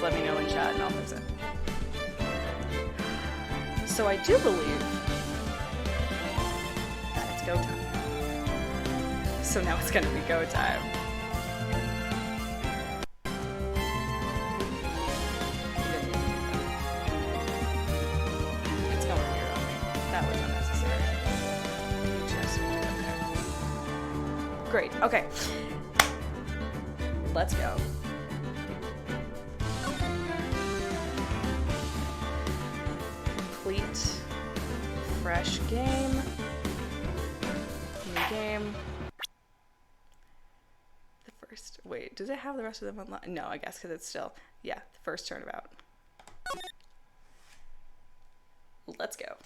Let me know in chat and I'll fix it. So I do believe that it's go time. So now it's gonna be go time. It's going here on me. That was unnecessary. Just moved it there. Great, okay. Let's go. Fresh game. New game. The first. Wait, does it have the rest of them online? No, I guess because it's still. Yeah, the first turnabout. Let's go.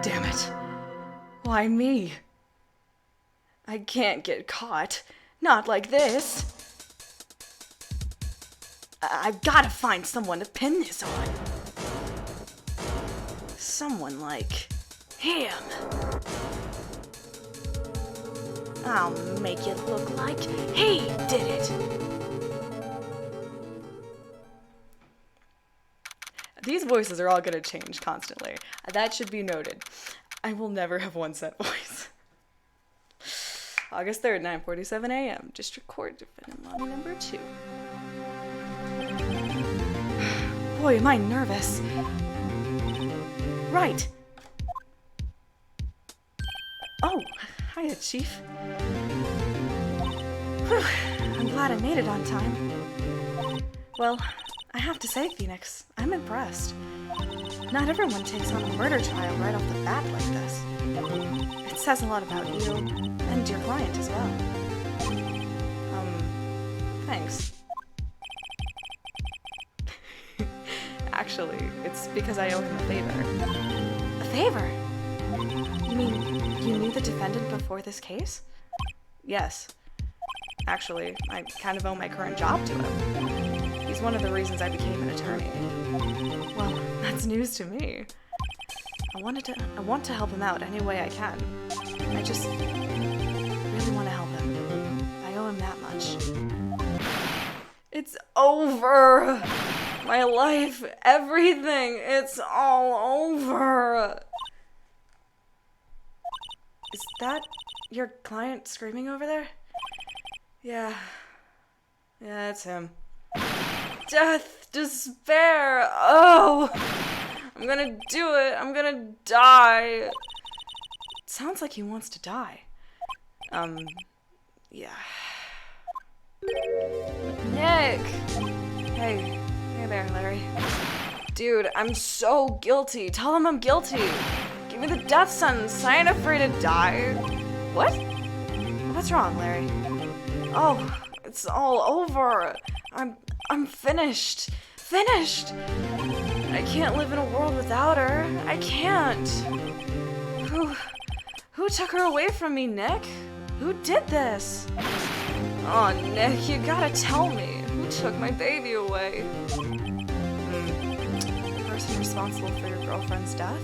Damn it. Why me? I can't get caught. Not like this. I've gotta find someone to pin this on. Someone like him. I'll make it look like he did it. These voices are all gonna change constantly. That should be noted. I will never have one set voice. August 3rd, 9:47 a.m. District Court, Defendant Lobby number 2. Boy, am I nervous. Right. Oh, hiya, Chief. Whew, I'm glad I made it on time. Well, I have to say, Phoenix, I'm impressed. Not everyone takes on a murder trial right off the bat like this. It says a lot about you, and your client as well. Thanks. Actually, it's because I owe him a favor. A favor? You mean, you knew the defendant before this case? Yes. Actually, I kind of owe my current job to him. He's one of the reasons I became an attorney. Well, that's news to me. I want to help him out any way I can. I just really want to help him. I owe him that much. It's over! My life, everything, it's all over! Is that your client screaming over there? Yeah, it's him. Death, despair, oh! I'm gonna do it, I'm gonna die. It sounds like he wants to die. Yeah. Nick! Hey there, Larry. Dude, I'm so guilty. Tell him I'm guilty. Give me the death sentence. I ain't afraid to die. What? What's wrong, Larry? Oh, it's all over. I'm finished. Finished! I can't live in a world without her. I can't. Who took her away from me, Nick? Who did this? Oh, Nick, you gotta tell me. Who took my baby away? The person responsible for your girlfriend's death?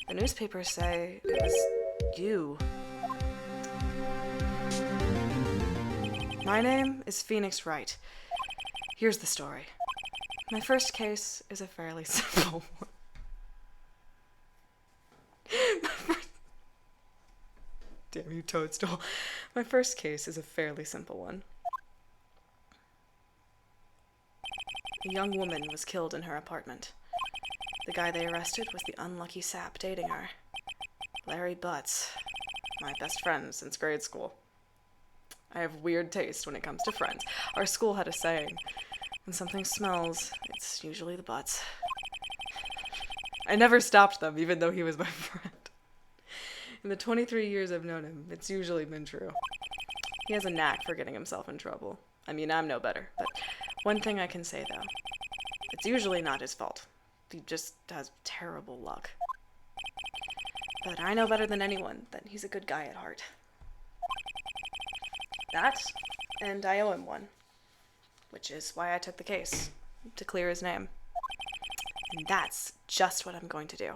The newspapers say it was you. My name is Phoenix Wright. Here's the story. My first case is a fairly simple one. Damn you, Toadstool. My first case is a fairly simple one. A young woman was killed in her apartment. The guy they arrested was the unlucky sap dating her. Larry Butts, my best friend since grade school. I have weird taste when it comes to friends. Our school had a saying, when something smells, it's usually the butts. I never stopped them, even though he was my friend. In the 23 years I've known him, it's usually been true. He has a knack for getting himself in trouble. I mean, I'm no better, but one thing I can say, though. It's usually not his fault. He just has terrible luck. But I know better than anyone that he's a good guy at heart. That, and I owe him one. Which is why I took the case, to clear his name. And that's just what I'm going to do.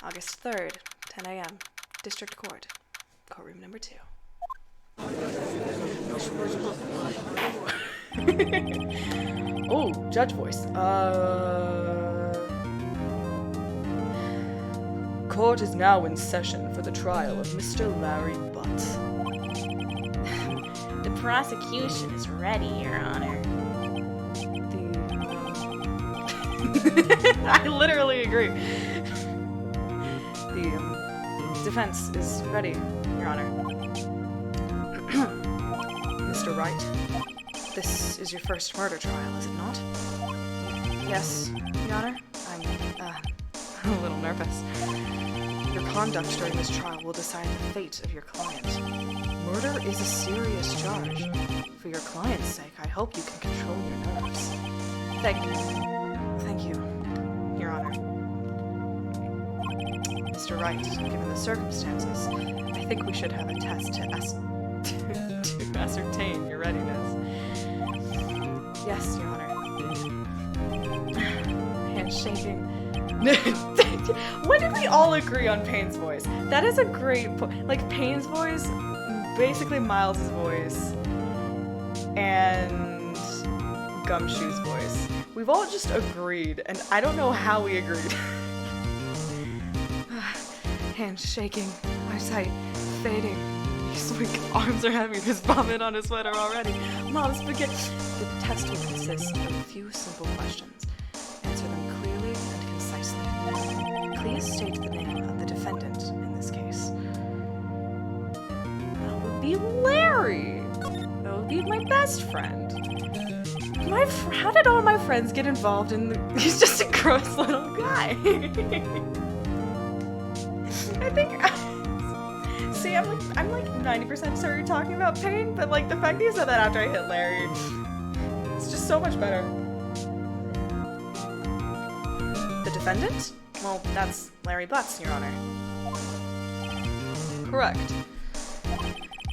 August 3rd, 10 a.m., District Court, courtroom number 2. Oh, judge voice. Court is now in session for the trial of Mr. Larry Butt. The prosecution is ready, Your Honor. I literally agree. The defense is ready, Your Honor. Mr. Wright, this is your first murder trial, is it not? Yes, Your Honor. I'm a little nervous. Your conduct during this trial will decide the fate of your client. Murder is a serious charge. For your client's sake, I hope you can control your nerves. Thank you, Your Honor. Mr. Wright, given the circumstances, I think we should have a test to ascertain your readiness. Yes, Your Honor. Handshaking. When did we all agree on Payne's voice? That is a great point. Like, Payne's voice, basically Miles' voice, and Gumshoe's voice. We've all just agreed, and I don't know how we agreed. Hands shaking, eyesight fading. His weak arms are heavy, there's vomit on his sweater already. Mom's spaghetti. The test will consist of a few simple questions. Answer them clearly and concisely. Please state the name of the defendant in this case. That would be Larry. That would be my best friend. How did all my friends get involved in the... He's just a gross little guy. I think... See, I'm like 90% sure you're talking about Payne, but like the fact that you said that after I hit Larry, it's just so much better. The defendant? Well, that's Larry Butts, Your Honor. Correct.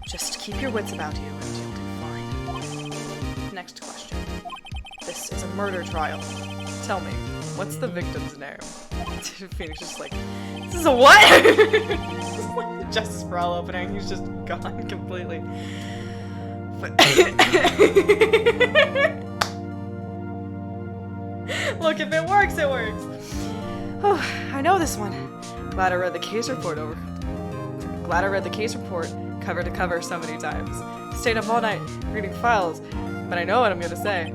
Just keep your wits about you and you'll do fine. Next question. This is a murder trial. Tell me, what's the victim's name? Phoenix is like, this is a what? It's like the Justice for All opening. He's just gone completely. But look, if it works, it works. Oh, I know this one. Glad I read the case report cover to cover so many times. Stayed up all night reading files, but I know what I'm gonna say.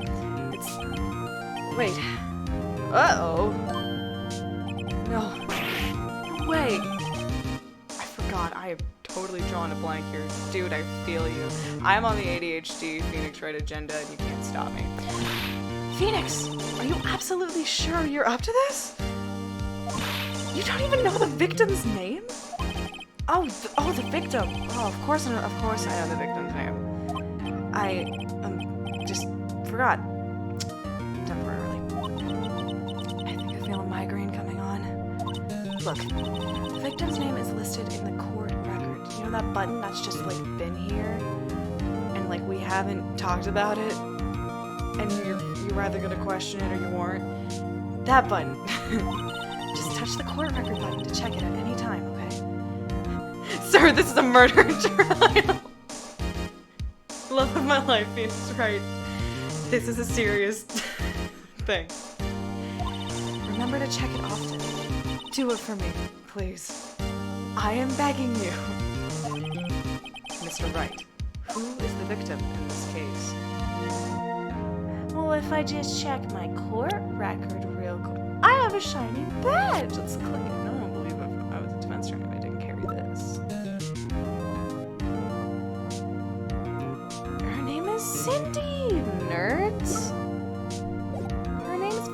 Wait. Uh-oh. No. Wait. I forgot. I have totally drawn a blank here. Dude, I feel you. I'm on the ADHD Phoenix Wright agenda and you can't stop me. Phoenix, are you absolutely sure you're up to this? You don't even know the victim's name? Oh, the victim. Oh, of course I know the victim's name. I just forgot. Temporarily. I think I feel a migraine coming on. Look, the victim's name is listed in the court record. You know that button that's just like been here? And like we haven't talked about it? And you're either gonna question it or you weren't? That button. Just touch the court record button to check it at any time, okay? Sir, this is a murder trial. Love of my life, Phoenix Wright. This is a serious thing. Remember to check it often. Do it for me, please. I am begging you. Mr. Wright, who is the victim in this case? Well, if I just check my court record real quick, I have a shiny badge. Let's click it. No one will believe if I was a defense attorney if I didn't carry this. Her name is Cindy, nerds. Her name's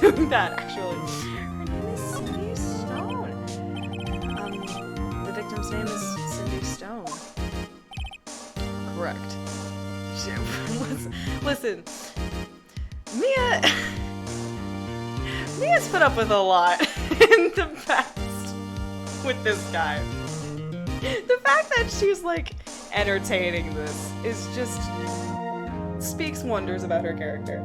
doing that, actually. Her name is Cindy Stone. The victim's name is Cindy Stone. Correct. Listen, Mia's put up with a lot in the past with this guy. The fact that she's, like, entertaining this is just speaks wonders about her character.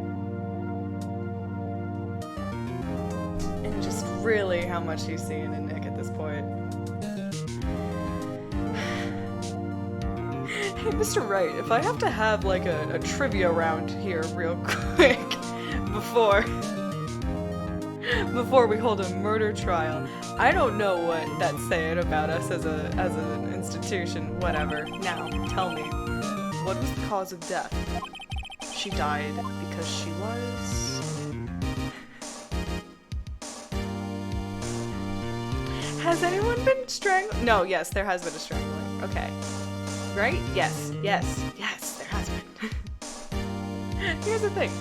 And just really how much she's seeing in Nick at this point. Hey, Mr. Wright, if I have to have, like, a trivia round here real quick before we hold a murder trial, I don't know what that's saying about us as an institution, whatever. Now, tell me, what was the cause of death? She died because she was... Has anyone been strangled? No, yes, there has been a strangling. Okay. Right? Yes, there has been. Here's the thing.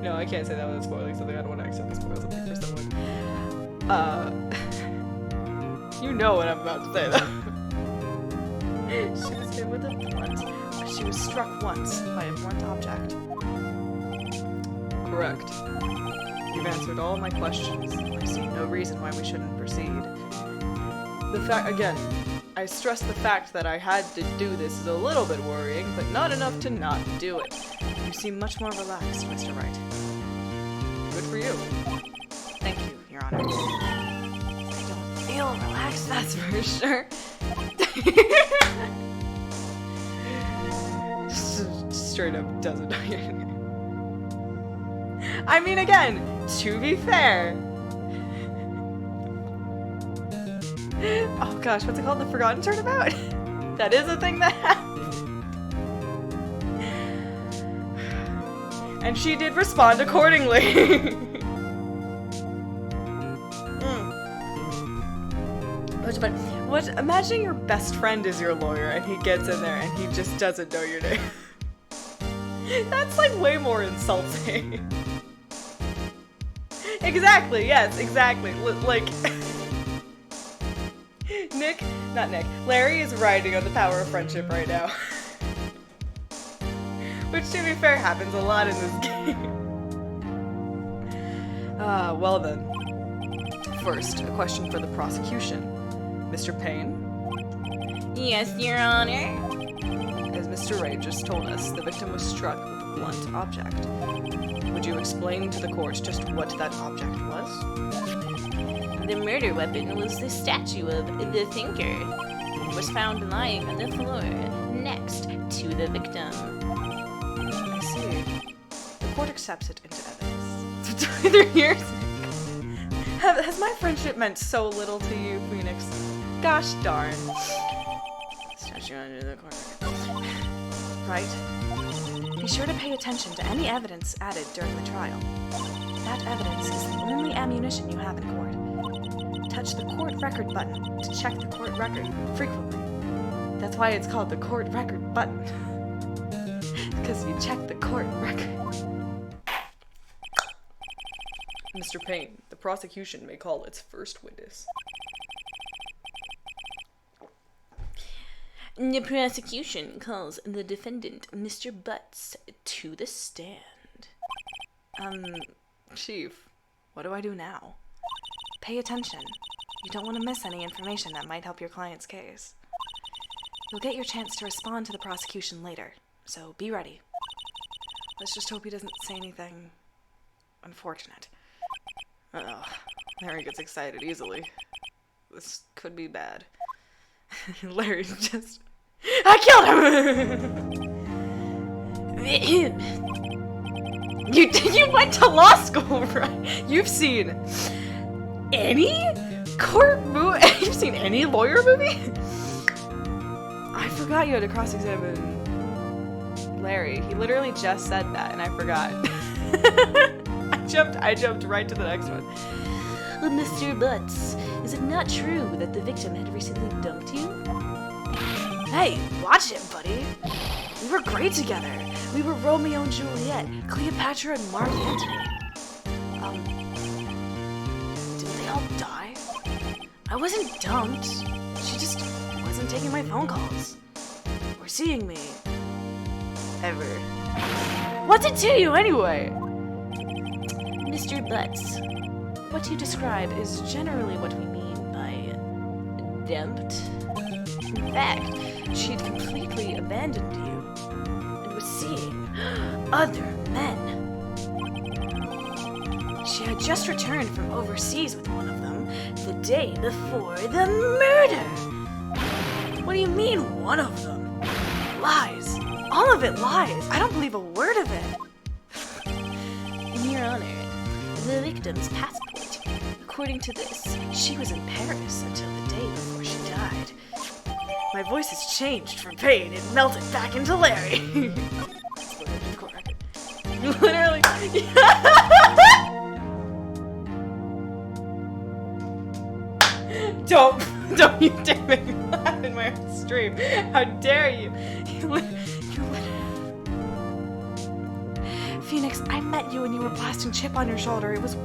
No, I can't say that without spoiling something. I don't want to accidentally spoil something for someone. You know what I'm about to say, though. She was hit with a blunt. She was struck once by a blunt object. Correct. You've answered all my questions. I see no reason why we shouldn't proceed. The fact, again, I stress the fact that I had to do this is a little bit worrying, but not enough to not do it. You seem much more relaxed, Mr. Wright. Good for you. Thank you, Your Honor. I don't feel relaxed, that's for sure. Straight up doesn't know your name. I mean, again, to be fair. Oh gosh, what's it called? The Forgotten Turnabout? That is a thing that happened. And she did respond accordingly. Imagine your best friend is your lawyer and he gets in there and he just doesn't know your name. That's like way more insulting. Exactly, yes, exactly. Larry is riding on the power of friendship right now. Which, to be fair, happens a lot in this game. Well then. First, a question for the prosecution. Mr. Payne? Yes, Your Honor. As Mr. Wright just told us, the victim was struck with a blunt object. Would you explain to the court just what that object was? The murder weapon was the statue of the Thinker. It was found lying on the floor next to the victim. I see. The court accepts it into evidence. 3 years. Has my friendship meant so little to you, Phoenix? Gosh darn. Statue under the corner. Right. Be sure to pay attention to any evidence added during the trial. That evidence is the only ammunition you have in court. Touch the court record button to check the court record frequently. That's why it's called the court record button. Because you check the court record. Mr. Payne, the prosecution may call its first witness. The prosecution calls the defendant, Mr. Butts, to the stand. Chief, what do I do now? Pay attention. You don't want to miss any information that might help your client's case. You'll get your chance to respond to the prosecution later, so be ready. Let's just hope he doesn't say anything unfortunate. Larry gets excited easily. This could be bad. Larry just... I killed him! You went to law school, right? You've seen any court movie? You've seen any lawyer movie? I forgot you had to cross-examine Larry. He literally just said that, and I forgot. I jumped right to the next one. Well, Mr. Butts, is it not true that the victim had recently dumped you? Hey, watch it, buddy. We were great together. We were Romeo and Juliet, Cleopatra and Mark Antony. Didn't they all die? I wasn't dumped. She just wasn't taking my phone calls. Or seeing me. Ever. What's it to you, anyway? Mr. Butts, what you describe is generally what we mean by dumped. In fact, she had completely abandoned you and was seeing other men. She had just returned from overseas with one of them the day before the murder. What do you mean, one of them? Lies. All of it lies. I don't believe a word of it. Your Honor, the victim's passport. According to this, she was in Paris until the day before she died. My voice has changed from pain. It melted back into Larry. Literally. Don't you dare make me laugh in my own stream. How dare you? Phoenix, I met you when you were blasting Chip on your shoulder. It was,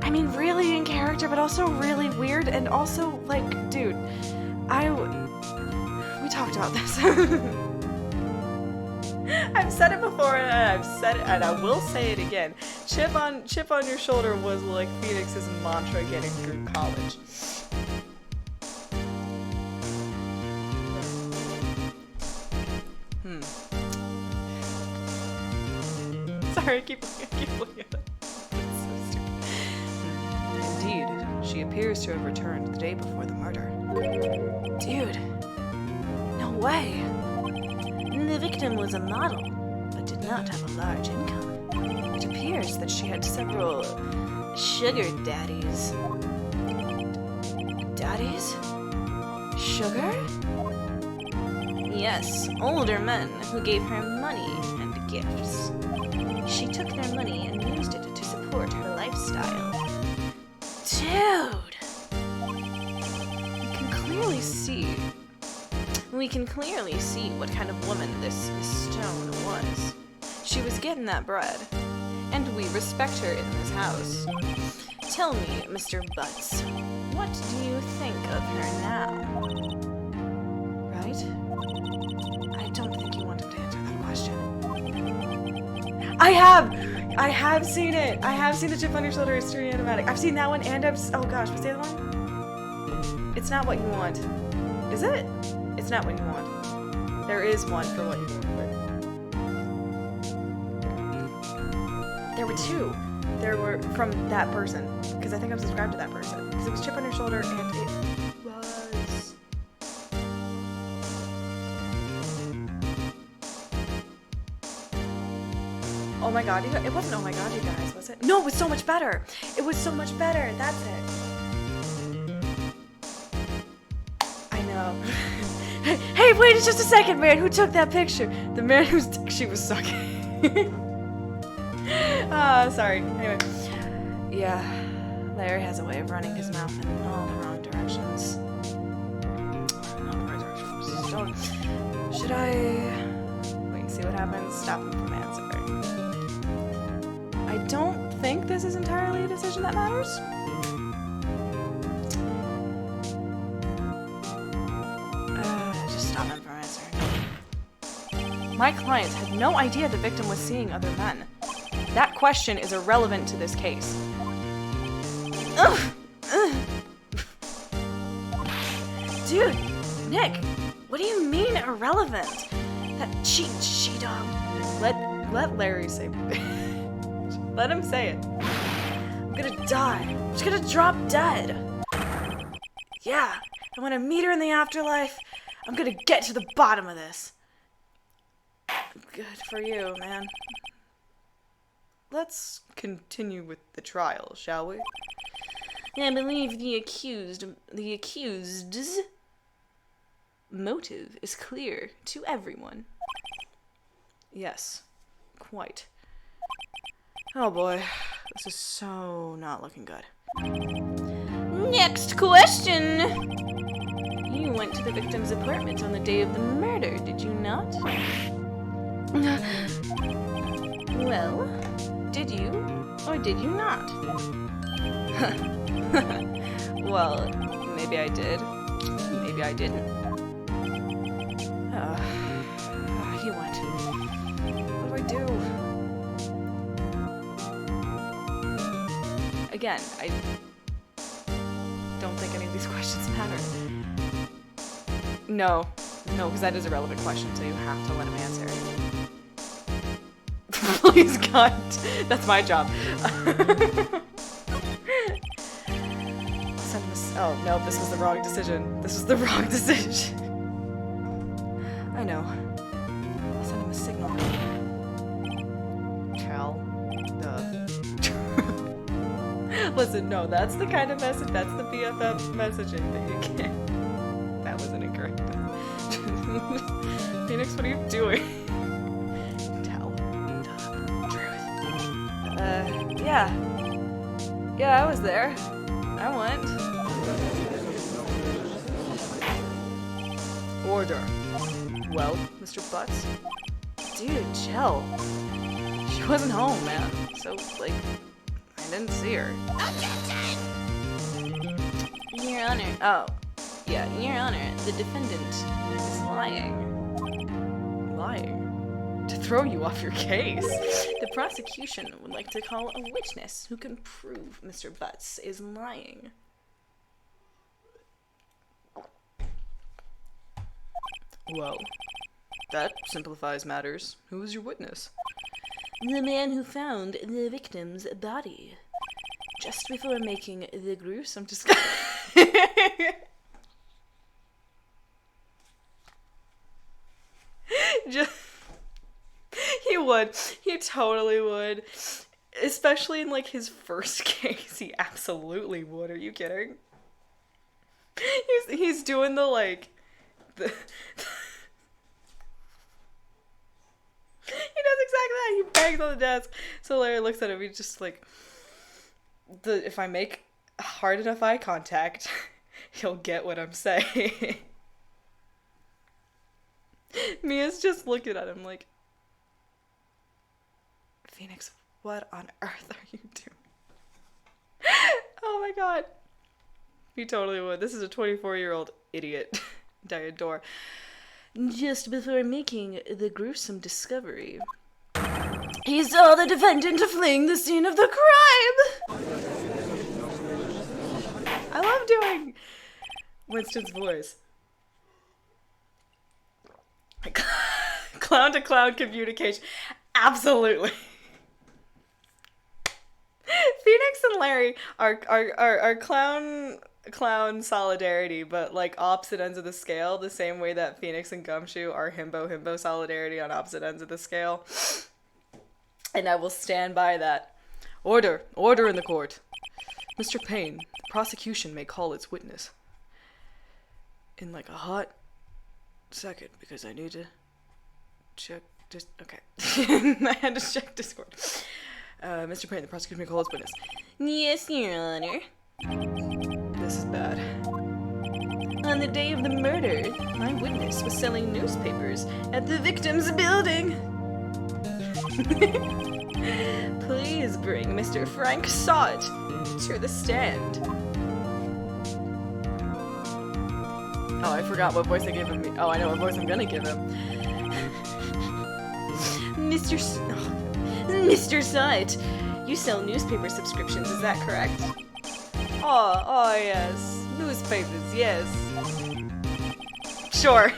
I mean, really in character, but also really weird, and also, like, dude, we talked about this. I've said it before, and I've said it, and I will say it again. Chip on your shoulder was like Phoenix's mantra getting through college. Sorry, I keep looking at it. It's so stupid. Indeed, she appears to have returned the day before the murder. Dude, no way. The victim was a model, but did not have a large income. It appears that she had several sugar daddies. Daddies? Sugar? Yes, older men who gave her money and gifts. She took their money and used it to support her lifestyle. Dude! We can clearly see what kind of woman this Miss Stone was. She was getting that bread, and we respect her in this house. Tell me, Mr. Butts, what do you think of her now? Right? I don't think you wanted to answer that question. I have seen it! I have seen the Chip on Your Shoulder History Animatic. I've seen that one, and oh gosh, what's the other one? It's Not What You Want. Is it? It's Not What You Want. There is one for What You Want, but there were two. There were from that person, because I think I'm subscribed to that person. Because it was Chip on Your Shoulder, and it was... Oh my god, it wasn't Oh My God, you guys, was it? No, it was So Much Better! It was so much better, that's it. I know. Hey, wait just a second, man, who took that picture? The man whose dick she was sucking. Sorry. Anyway. Yeah, Larry has a way of running his mouth in all the wrong directions. Not the right directions. Should I... Wait and see what happens? Stop him from answering. I don't think this is entirely a decision that matters. Just stop him from answering. My client had no idea the victim was seeing other men. That question is irrelevant to this case. Ugh. Dude, Nick, what do you mean irrelevant? That she dog. Let Larry say. Let him say it. I'm gonna die. I'm just gonna drop dead. Yeah, and when I meet her in the afterlife, I'm gonna get to the bottom of this. Good for you, man. Let's continue with the trial, shall we? I believe the accused's motive is clear to everyone. Yes, quite. Oh boy, this is so not looking good. Next question. You went to the victim's apartment on the day of the murder, did you not? Well, did you or did you not? Well, maybe I did. Maybe I didn't. You went. What do I do? Again, I don't think any of these questions matter. No, because that is a relevant question, so you have to let him answer. Please, God. That's my job. Oh, no, this was the wrong decision. This was the wrong decision. I know. I'll send him a signal. Cal. Listen, no, that's the kind of message, that's the BFF messaging that you can't. That wasn't incorrect. Phoenix, what are you doing? Tell the truth. Yeah. Yeah, I was there. I went. Order. Well, Mr. Butts? Dude, chill. She wasn't home, man. So, like, I didn't see her. Your Honor. Oh. Yeah, Your Honor, the defendant is lying. Lying? To throw you off your case? The prosecution would like to call a witness who can prove Mr. Butts is lying. Well, that simplifies matters. Who is your witness? The man who found the victim's body just before making the gruesome discovery. He would. He totally would. Especially in, like, his first case. He absolutely would. Are you kidding? He's doing the, like... He does exactly that. He bangs on the desk. So Larry looks at him. He's just like... If I make hard enough eye contact, he'll get what I'm saying. Mia's just looking at him like... Phoenix, what on earth are you doing? Oh my god. He totally would. This is a 24-year-old idiot. I adore. Just before making the gruesome discovery, he saw the defendant fleeing the scene of the crime! I love doing Winston's voice. Clown-to-clown communication. Absolutely. Phoenix and Larry are clown solidarity, but like opposite ends of the scale, the same way that Phoenix and Gumshoe are himbo solidarity on opposite ends of the scale. And I will stand by that. Order in the court. Mr. Payne, the prosecution may call its witness. In like a hot second, because I need to check this. Okay. I had to check Discord. Mr. Payne, the prosecution may call its witness. Yes, Your Honor. This is bad. On the day of the murder, my witness was selling newspapers at the victim's building. Please bring Mr. Frank Sott to the stand. Oh, I forgot what voice I gave him. Oh, I know what voice I'm gonna give him. Mr. Sott, you sell newspaper subscriptions, is that correct? Oh, yes. Newspapers, yes. Sure.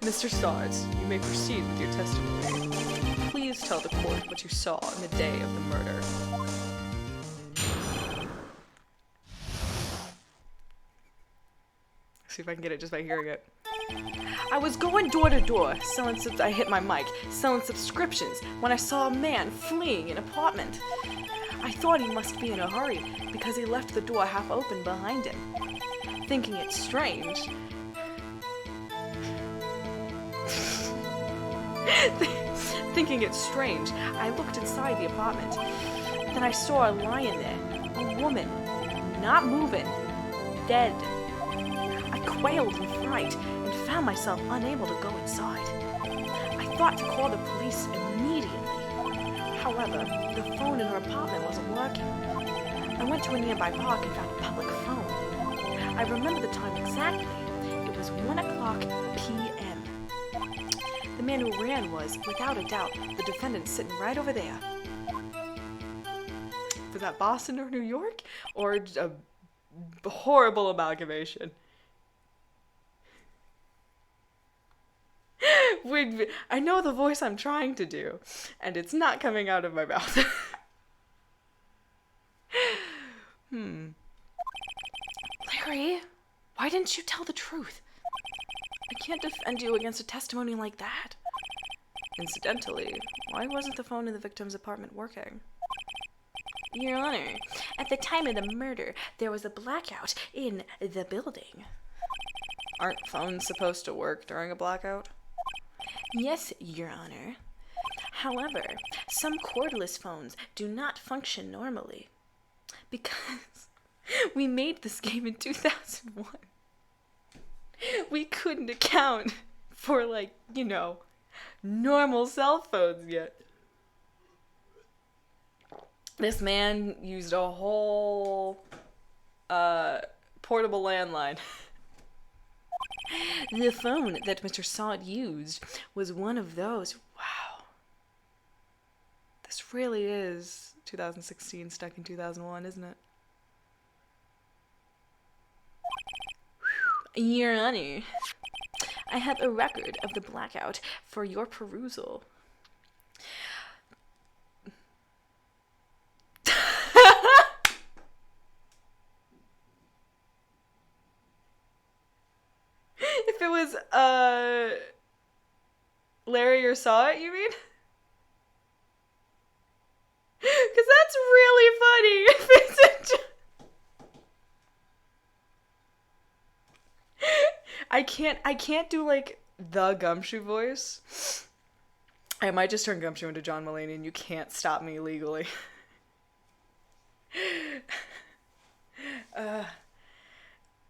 Mr. Stott, you may proceed with your testimony. Please tell the court what you saw on the day of the murder. See if I can get it just by hearing it. I was going door to door, I hit my mic, selling subscriptions when I saw a man fleeing an apartment. I thought he must be in a hurry because he left the door half open behind him. Thinking it strange, I looked inside the apartment. Then I saw a lion there, a woman, not moving, dead. I quailed in fright and found myself unable to go inside. I thought to call the police immediately. However, the phone in her apartment wasn't working. I went to a nearby park and found a public phone. I remember the time exactly. It was 1 o'clock p.m. The man who ran was, without a doubt, the defendant sitting right over there. Was that Boston or New York? Or a horrible amalgamation? I know the voice I'm trying to do, and it's not coming out of my mouth. Larry, why didn't you tell the truth? I can't defend you against a testimony like that. Incidentally, why wasn't the phone in the victim's apartment working? Your Honor, at the time of the murder, there was a blackout in the building. Aren't phones supposed to work during a blackout? Yes, Your Honor. However, some cordless phones do not function normally. Because we made this game in 2001. We couldn't account for, normal cell phones yet. This man used a whole portable landline. The phone that Mr. Sod used was one of those. Wow. This really is 2016 stuck in 2001, isn't it? Your Honor, I have a record of the blackout for your perusal. If it was, Larry or Saw It, you mean? Because that's really funny if it's a I can't do, the Gumshoe voice. I might just turn Gumshoe into John Mulaney and you can't stop me legally.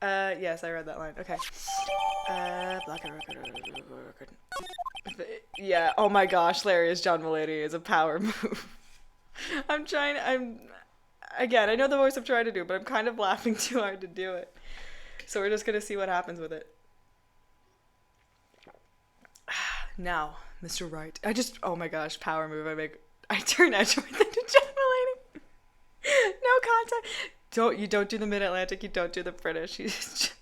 Yes, I read that line. Okay. Blackout record. Yeah, oh my gosh, Larry is John Mulaney is a power move. Again, I know the voice I'm trying to do, but I'm kind of laughing too hard to do it. So we're just gonna see what happens with it. Now, Mr. Wright. Oh my gosh, power move. I turn Edgeworth into John Mulaney. No contact. You don't do the Mid-Atlantic, you don't do the British. You just...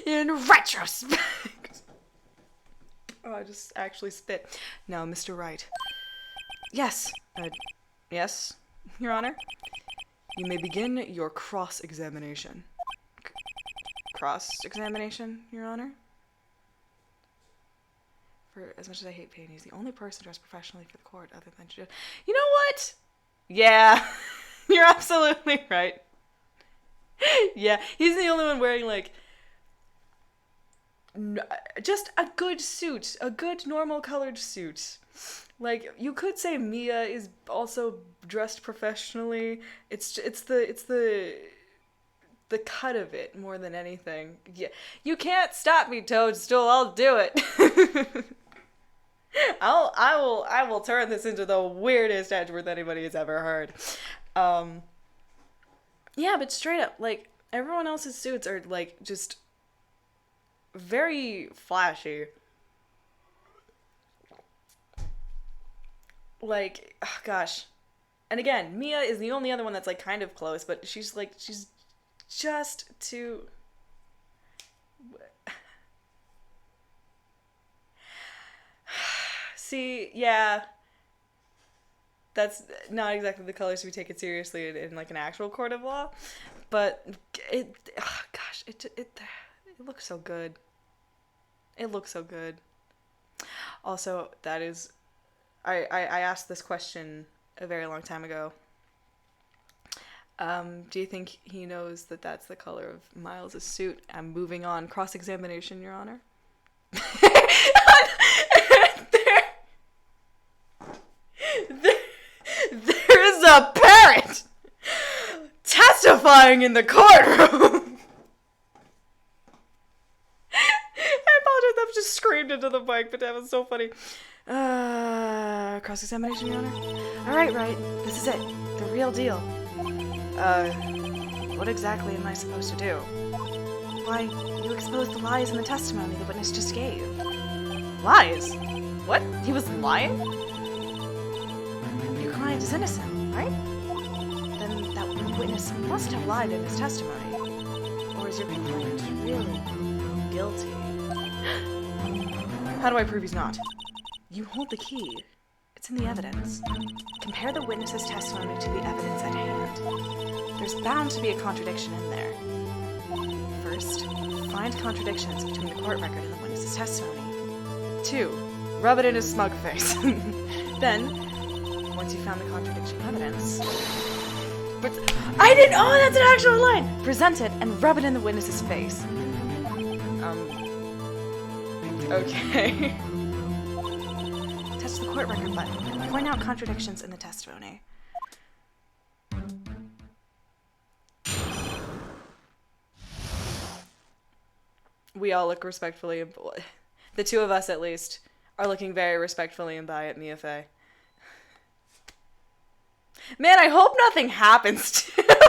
In retrospect. Oh, I just actually spit. Now, Mr. Wright. Yes. Yes, Your Honor. You may begin your cross-examination. Cross-examination, Your Honor? For as much as I hate Payne, he's the only person dressed professionally for the court other than... You know what? Yeah, you're absolutely right. Yeah, he's the only one wearing, just a good suit. A good, normal colored suit. You could say Mia is also dressed professionally. It's the cut of it more than anything. Yeah, you can't stop me, Toadstool. I'll do it. I will turn this into the weirdest Edgeworth anybody has ever heard. Yeah, but straight up, everyone else's suits are just very flashy. Oh gosh. And again, Mia is the only other one that's kind of close, but she's just too... See, yeah. That's not exactly the colors we take it seriously in an actual court of law, but it looks so good. It looks so good. Also, that is... I asked this question a very long time ago. Do you think he knows that that's the color of Miles' suit? I'm moving on. Cross-examination, Your Honor. There is a parrot testifying in the courtroom. just screamed into the mic, but that was so funny. Cross-examination, Your Honor? Alright, right. This is it. The real deal. What exactly am I supposed to do? Why, you exposed the lies in the testimony the witness just gave. Lies? What? He was lying? Your client is innocent, right? Then that witness must have lied in his testimony. Or is your client really guilty? How do I prove he's not? You hold the key. It's in the evidence. Compare the witness's testimony to the evidence at hand. There's bound to be a contradiction in there. First, find contradictions between the court record and the witness's testimony. 2, rub it in his smug face. Then, once you found the contradiction evidence... But I didn't... Oh, that's an actual line! Present it and rub it in the witness's face. Okay. Touch the court record button and point out contradictions in the testimony. We all look respectfully, the two of us at least, are looking very respectfully and by at Mia Fey. Man, I hope nothing happens to her.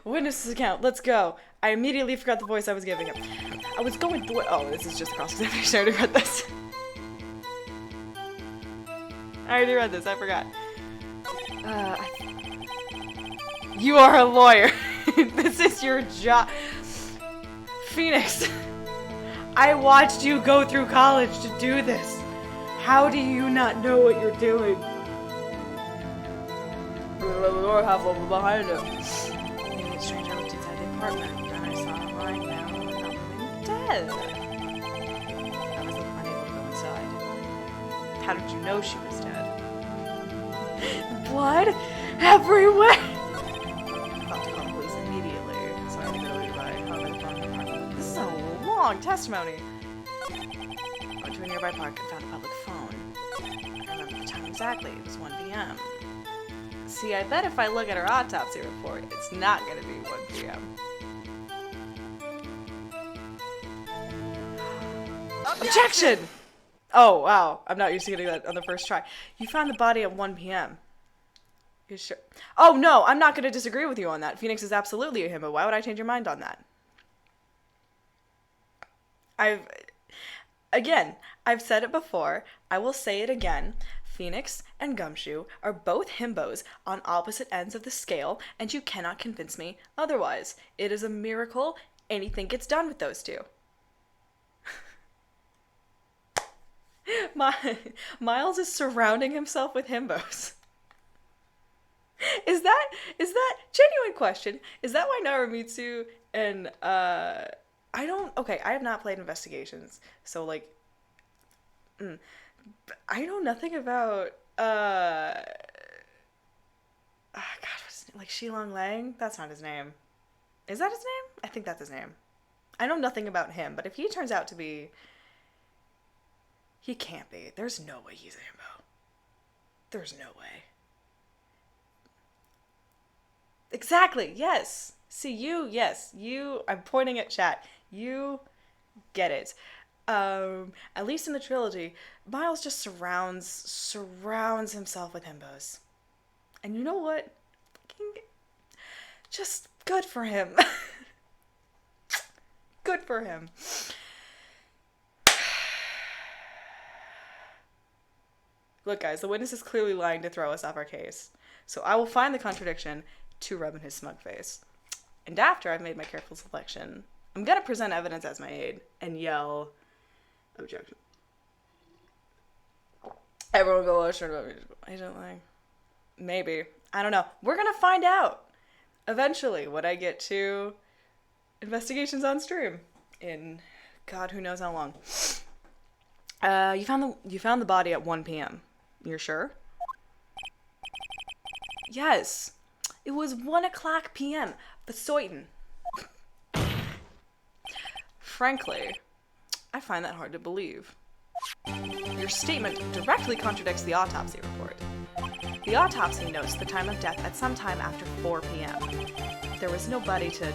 Witness's account, let's go. I immediately forgot the voice I was giving him. I was going through it. Oh, this is just cross-examination. I already read this. I already read this. I forgot. You are a lawyer. This is your job. Phoenix, I watched you go through college to do this. How do you not know what you're doing? The door half over behind him. Maybe a stranger looked inside the apartment, and I saw him lying down and dead. I was unable to go inside. How did you know she was dead? Blood everywhere! I thought to call the police immediately, so I had to go nearby comment from the apartment. This is a long testimony. I went to a nearby park and found a public phone. I remember the time exactly. It was 1 p.m. See, I bet if I look at her autopsy report, it's not gonna be 1 p.m. Objection! Oh, wow. I'm not used to getting that on the first try. You found the body at 1 p.m. You sure? Oh, no, I'm not gonna disagree with you on that. Phoenix is absolutely a himbo. Why would I change your mind on that? I've said it before. I will say it again. Phoenix and Gumshoe are both himbos on opposite ends of the scale, and you cannot convince me otherwise. It is a miracle anything gets done with those two. Miles is surrounding himself with himbos. Is that genuine question? Is that why Naramitsu and I have not played Investigations, so like I know nothing about God, what's his name? Like Shilong Lang? That's not his name. Is that his name? I think that's his name. I know nothing about him, but if he turns out to be, he can't be. There's no way he's a himbo. There's no way. Exactly, yes. See, yes. I'm pointing at chat. You get it. At least in the trilogy, Miles just surrounds himself with himbos. And you know what? Just good for him. Good for him. Look, guys, the witness is clearly lying to throw us off our case. So I will find the contradiction to rub in his smug face. And after I've made my careful selection, I'm gonna present evidence as my aid and yell, objection. Everyone go watch Agent Lang. Maybe. I don't know. We're gonna find out eventually when I get to Investigations on stream in God who knows how long. You found the body at 1 p.m. You're sure? Yes. It was 1:00 p.m. Besoiten. Frankly, I find that hard to believe. Your statement directly contradicts the autopsy report. The autopsy notes the time of death at some time after 4 p.m. There was no body to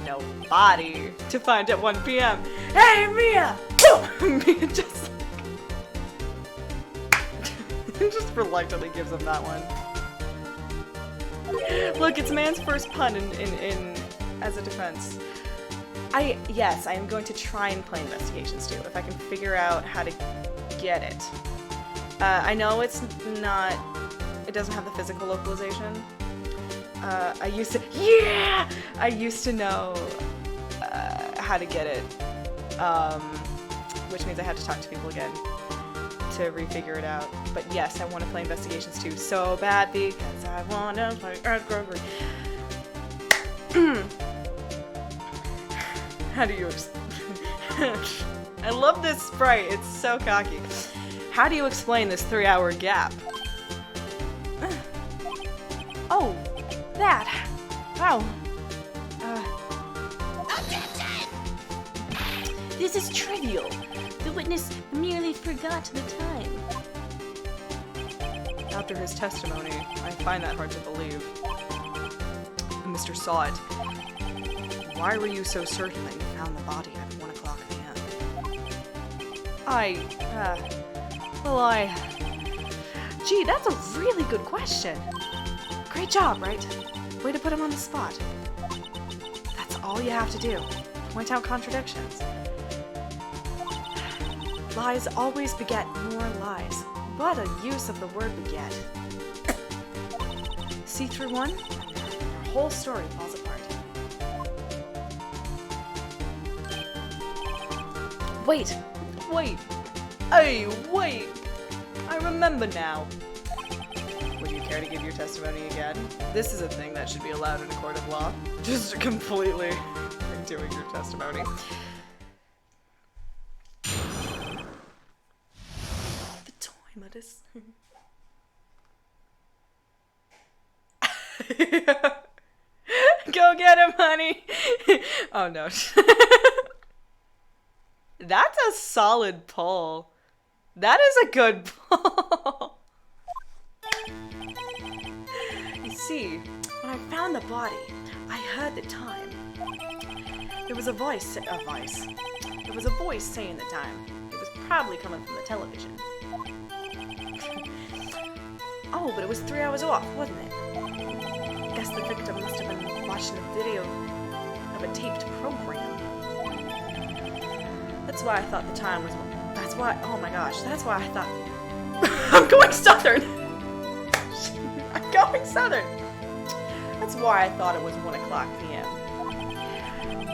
no body to find at 1 p.m. Hey, Mia! Mia just just reluctantly gives him that one. Look, it's man's first pun in as a defense. Yes, I am going to try and play investigations too, if I can figure out how to get it. I know it doesn't have the physical localization. I used to know how to get it, which means I had to talk to people again to refigure it out. But yes, I want to play investigations too so bad because I want to play Earth Grovery. How do you I love this sprite, it's so cocky. How do you explain this 3-hour gap? Oh, that. Wow. Attention! This is trivial. The witness merely forgot the time. After his testimony, I find that hard to believe. Mr. Saw it. Why were you so certain that you found the body at 1 o'clock p.m.? Gee, that's a really good question. Great job, right? Way to put him on the spot. That's all you have to do. Point out contradictions. Lies always beget more lies. What a use of the word beget. See through one, and your whole story falls apart. Wait! Hey, wait! I remember now. Would you care to give your testimony again? This is a thing that should be allowed in a court of law. Just completely redoing your testimony. The toilet is... Go get him, honey! Oh no. That's a solid pull. That is a good pull. You see, when I found the body, I heard the time. There was a voice. There was a voice saying the time. It was probably coming from the television. Oh, but it was 3 hours off, wasn't it? Guess the victim must have been watching a video of a taped program. That's why I thought the time was... That's why... Oh my gosh. That's why I thought... I'm going southern! I'm going southern! That's why I thought it was 1 o'clock p.m.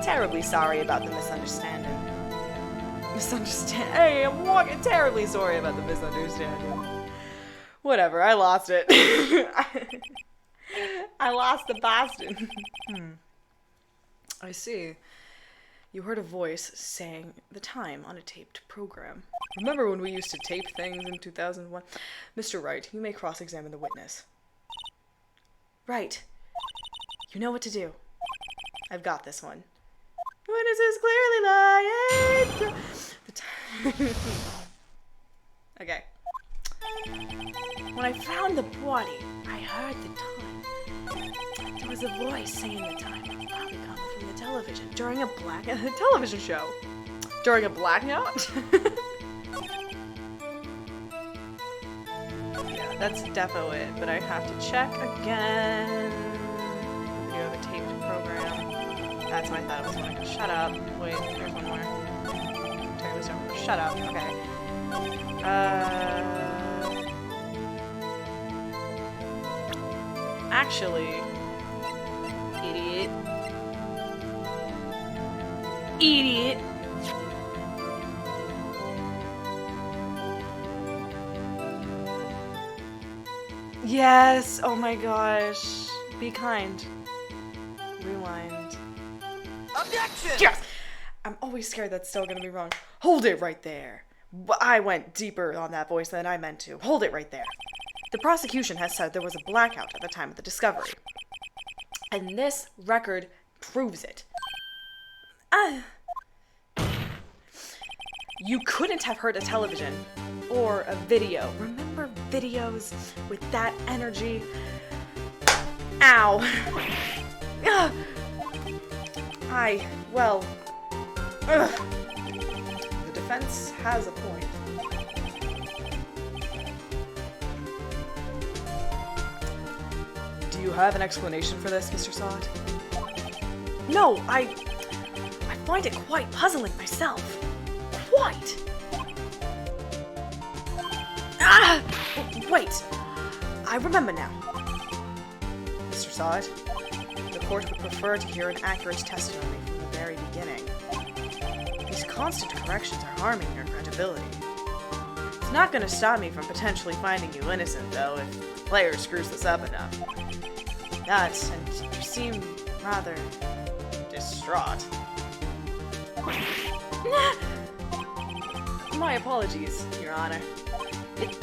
Terribly sorry about the misunderstanding. Hey, I'm walking terribly sorry about the misunderstanding. Whatever, I lost it. I lost the Boston. I see. You heard a voice saying the time on a taped program. Remember when we used to tape things in 2001? Mr. Wright, you may cross-examine the witness. Right. You know what to do. I've got this one. The witness is clearly lying. Okay. When I found the body, I heard the time. There was a voice saying the time. Probably coming from the television during a television show. During a blackout? Yeah, that's defo it, but I have to check again. Video of a taped program. That's what I thought it was like. Shut up. Wait, there's one more. Turn this over. Shut up. Okay. Actually, idiot. Yes, oh my gosh. Be kind. Rewind. Objection! Yes! I'm always scared that's still gonna be wrong. Hold it right there. I went deeper on that voice than I meant to. Hold it right there. The prosecution has said there was a blackout at the time of the discovery. And this record proves it. You couldn't have heard a television or a video. Remember videos with that energy? Ow. well, ugh. The defense has a point. Do you have an explanation for this, Mr. Sod? No, I find it quite puzzling myself. Quite. Ah! Wait. I remember now. Mr. Sod, the court would prefer to hear an accurate testimony from the very beginning. These constant corrections are harming your credibility. It's not going to stop me from potentially finding you innocent, though, if the player screws this up enough. That, and you seem rather distraught. My apologies, Your Honor. It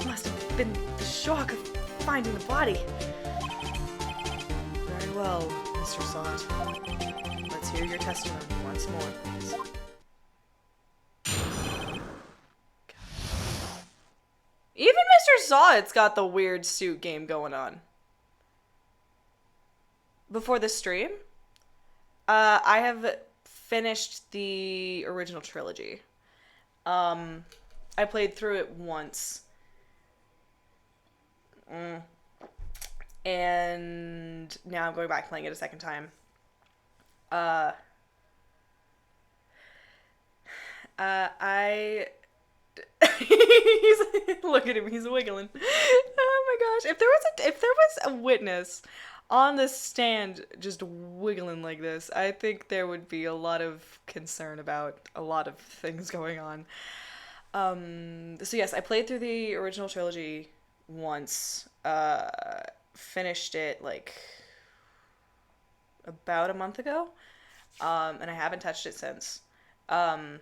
must have been the shock of finding the body. Very well, Mr. Sod. Let's hear your testimony once more, please. Even Mr. Sod's got the weird suit game going on. Before this stream, I have finished the original trilogy. I played through it once. And now I'm going back playing it a second time. Look at him, he's wiggling. Oh my gosh. If there was a witness on the stand just wiggling like this, I think there would be a lot of concern about a lot of things going on. So yes, I played through the original trilogy once, finished it like about a month ago, and I haven't touched it since. I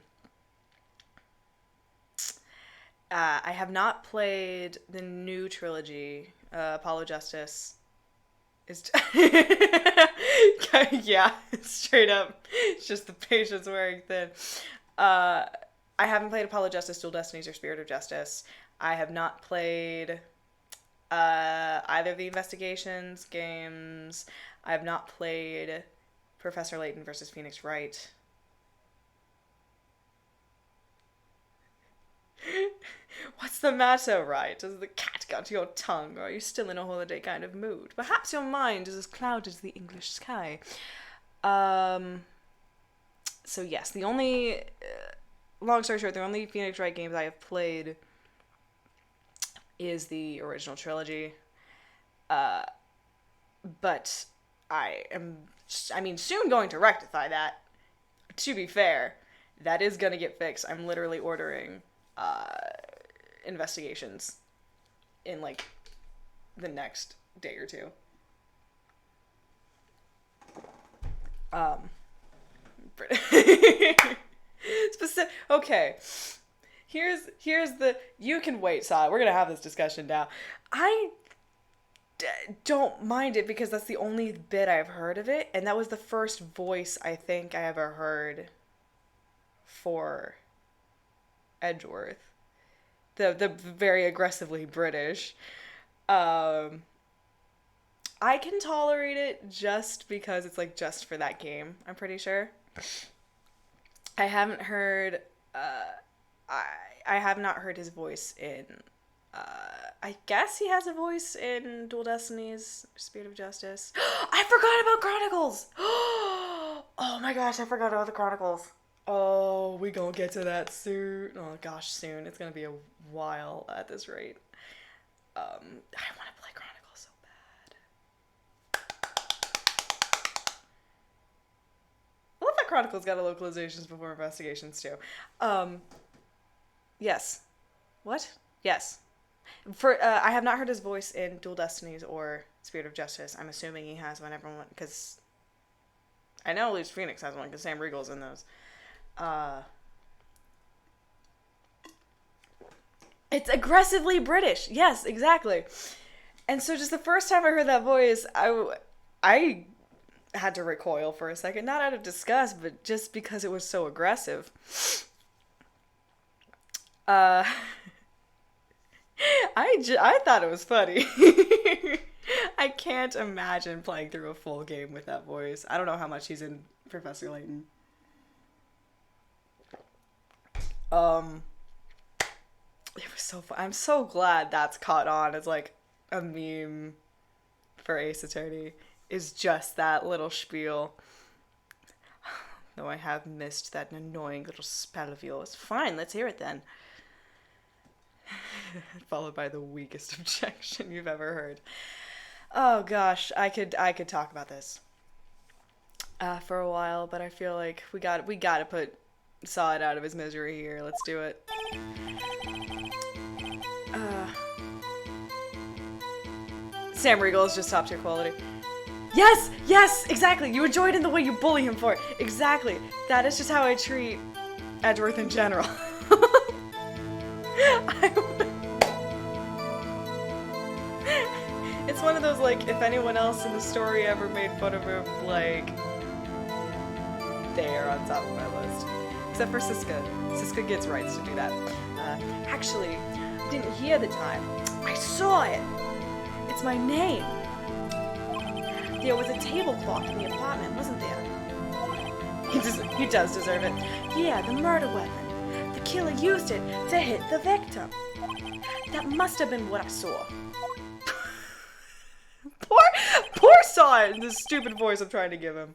have not played the new trilogy, Apollo Justice. Yeah, straight up. It's just the patience wearing thin. I haven't played Apollo Justice, Dual Destinies, or Spirit of Justice. I have not played either of the Investigations games. I have not played Professor Layton versus Phoenix Wright. What's the matter, Wright? Has the cat got your tongue, or are you still in a holiday kind of mood? Perhaps your mind is as clouded as the English sky. So yes, the only... long story short, the only Phoenix Wright games I have played is the original trilogy. But I am, soon going to rectify that. To be fair, that is going to get fixed. I'm literally ordering Investigations in, like, the next day or two. Okay. Here's the... You can wait, Sod. We're gonna have this discussion now. I don't mind it because that's the only bit I've heard of it, and that was the first voice I think I ever heard for Edgeworth. The very aggressively British. I can tolerate it just because it's, like, just for that game, I'm pretty sure. I haven't heard, I have not heard his voice in, I guess he has a voice in Dual Destinies, Spirit of Justice. I forgot about Chronicles! Oh my gosh, I forgot about the Chronicles. Oh, we gonna get to that soon. Oh gosh, soon. It's gonna be a while at this rate. I want to play Chronicles so bad. I love that Chronicles got a localizations before Investigations too. Yes. What? Yes. I have not heard his voice in Dual Destinies or Spirit of Justice. I'm assuming he has one, everyone, because I know at least Phoenix has one, because Sam Riegel's in those. It's aggressively British. Yes, exactly. And so just the first time I heard that voice, I had to recoil for a second, not out of disgust, but just because it was so aggressive. I thought it was funny. I I can't imagine playing through a full game with that voice. I don't know how much he's in Professor Layton. It was so fun. I'm so glad that's caught on as like a meme for Ace Attorney. Is just that little spiel. Though I have missed that annoying little spell of yours. Fine, let's hear it then. Followed by the weakest objection you've ever heard. Oh gosh, I could talk about this for a while, but I feel like we gotta put Sod out of his misery here. Let's do it. Sam Riegel is just top tier quality. Yes, exactly. You enjoyed in the way you bully him for it. Exactly. That is just how I treat Edgeworth in general. It's one of those, like, if anyone else in the story ever made fun of him, like, they are on top of my list. Except for Siska. Siska gets rights to do that. Actually, I didn't hear the time. I saw it. It's my name. There was a table clock in the apartment, wasn't there? He does deserve it. Yeah, the murder weapon. The killer used it to hit the victim. That must have been what I saw. Poor Saw it in this stupid voice I'm trying to give him.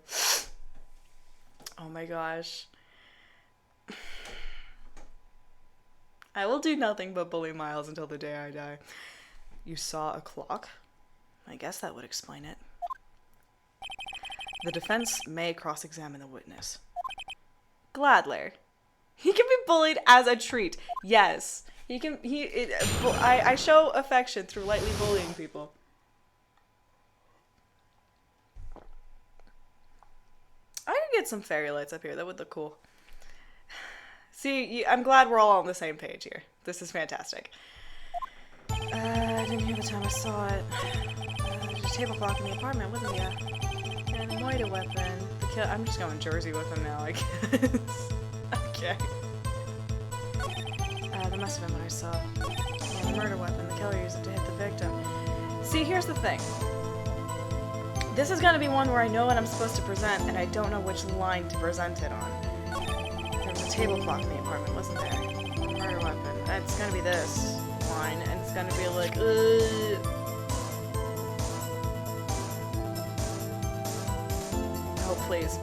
Oh my gosh. I will do nothing but bully Miles until the day I die. You saw a clock? I guess that would explain it. The defense may cross-examine the witness. Gladly. He can be bullied as a treat. Yes. I show affection through lightly bullying people. I could get some fairy lights up here. That would look cool. See, I'm glad we're all on the same page here. This is fantastic. I didn't hear the time I saw it. There's a table clock in the apartment, wasn't there? And a murder weapon. I'm just going Jersey with him now, I guess. Okay. That must have been what I saw. Yeah, the murder weapon. The killer used it to hit the victim. See, here's the thing. This is gonna be one where I know what I'm supposed to present, and I don't know which line to present it on. There was a table clock in the apartment, wasn't there? Murder weapon. It's gonna be this line, and it's gonna be like, Oh, please.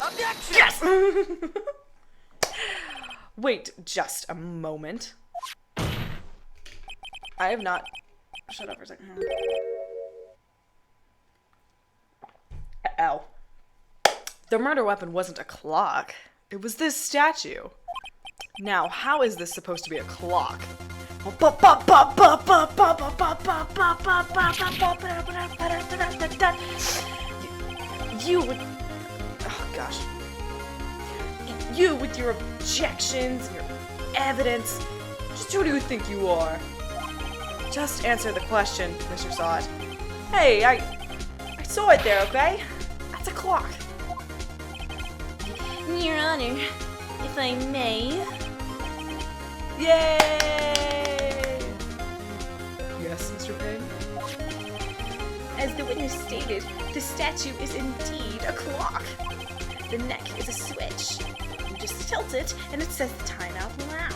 Objection! Yes! Wait just a moment. I have not... Shut up for a second. Ow. The murder weapon wasn't a clock. It was this statue. Now, how is this supposed to be a clock? You would... Oh, gosh. You with your objections, your evidence. Just who do you think you are? Just answer the question, Mr. Sod. Hey, I saw it there, okay? That's a clock. Your Honor, if I may. Yay! Yes, Mr. Payne? As the witness stated, the statue is indeed a clock. The neck is a switch. You just tilt it, and it says the time out loud.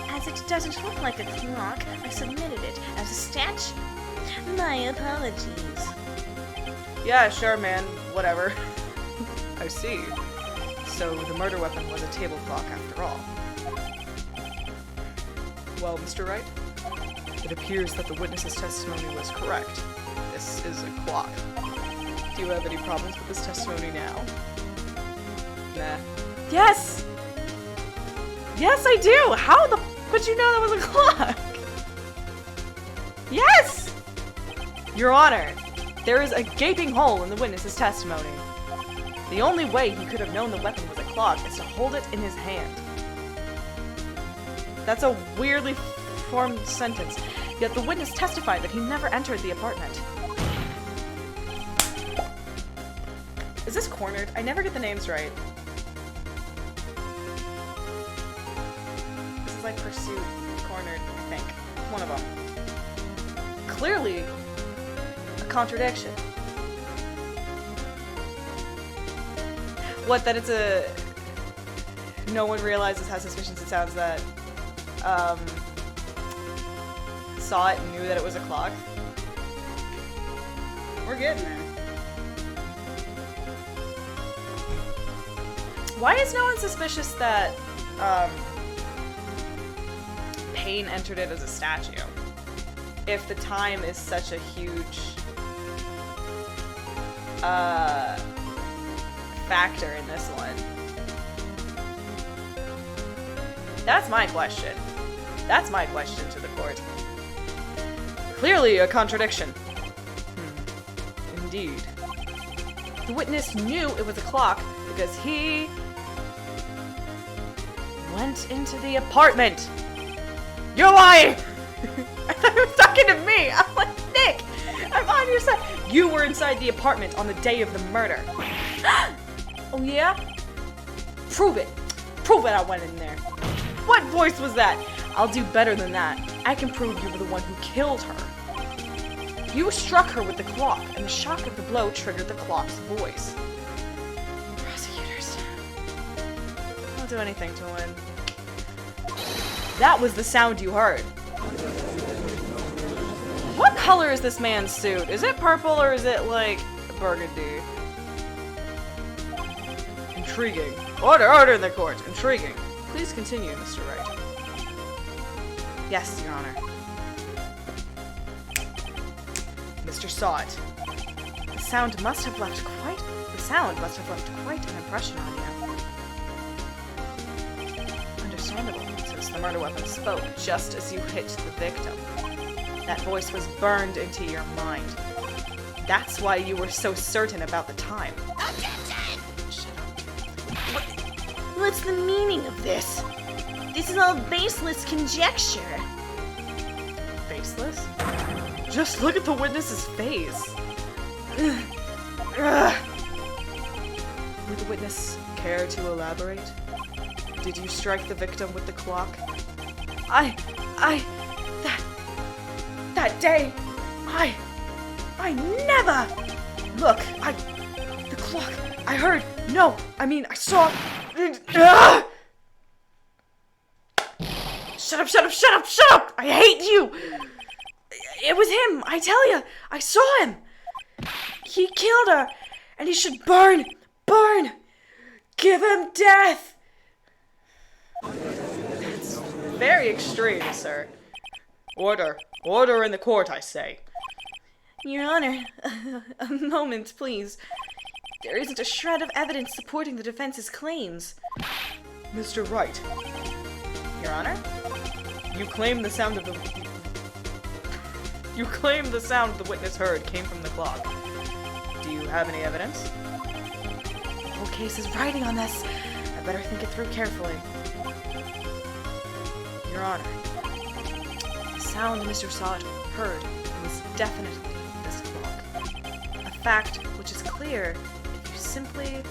As it doesn't look like a clock, I submitted it as a statue. My apologies. Yeah, sure, man. Whatever. I see. So the murder weapon was a table clock after all. Well, Mr. Wright, it appears that the witness's testimony was correct. This is a clock. Do you have any problems with this testimony now? Nah. Yes! Yes, I do! How the... But you know that was a clock! Yes! Your Honor, there is a gaping hole in the witness's testimony. The only way he could have known the weapon was a clock is to hold it in his hand. That's a weirdly formed sentence, yet the witness testified that he never entered the apartment. Is this Cornered? I never get the names right. This is like Pursuit, Cornered, I think. One of them. clearly a contradiction. What, that it's a... No one realizes how suspicious it sounds that, saw it and knew that it was a clock? We're getting there. Why is no one suspicious that, Payne entered it as a statue? If the time is such a huge, factor in this one. That's my question. That's my question to the court. Clearly a contradiction. Indeed. The witness knew it was a clock because he went into the apartment. You're lying! I thought he was talking to me. I'm like, Nick, I'm on your side. You were inside the apartment on the day of the murder. Oh yeah? Prove it. Prove it I went in there. What voice was that? I'll do better than that. I can prove you were the one who killed her. You struck her with the clock, and the shock of the blow triggered the clock's voice. Prosecutors. I'll do anything to win. That was the sound you heard. What color is this man's suit? Is it purple or is it, like, burgundy? Intriguing. Order in the court. Intriguing. Please continue, Mr. Wright. Yes, Your Honor. Mr. saw it. The sound must have left quite an impression on you. Understandable, since the murder weapon spoke just as you hit the victim. That voice was burned into your mind. That's why you were so certain about the time. Objection! Shut up. What's the meaning of this? This is all baseless conjecture. Faceless? Just look at the witness's face. Would the witness care to elaborate? Did you strike the victim with the clock? That day, I never! Look, the clock, I heard, no, I mean, I saw, Shut up! I hate you! It was him, I tell you, I saw him! He killed her, and he should burn! Give him death! It's very extreme, sir. Order in the court, I say. Your Honor, a moment, please. There isn't a shred of evidence supporting the defense's claims. Mr. Wright. Your Honor? You claim the sound the witness heard came from the clock. Do you have any evidence? The whole case is riding on this. I better think it through carefully. Your Honor, the sound Mr. Sott heard was definitely this clock. A fact which is clear if you simply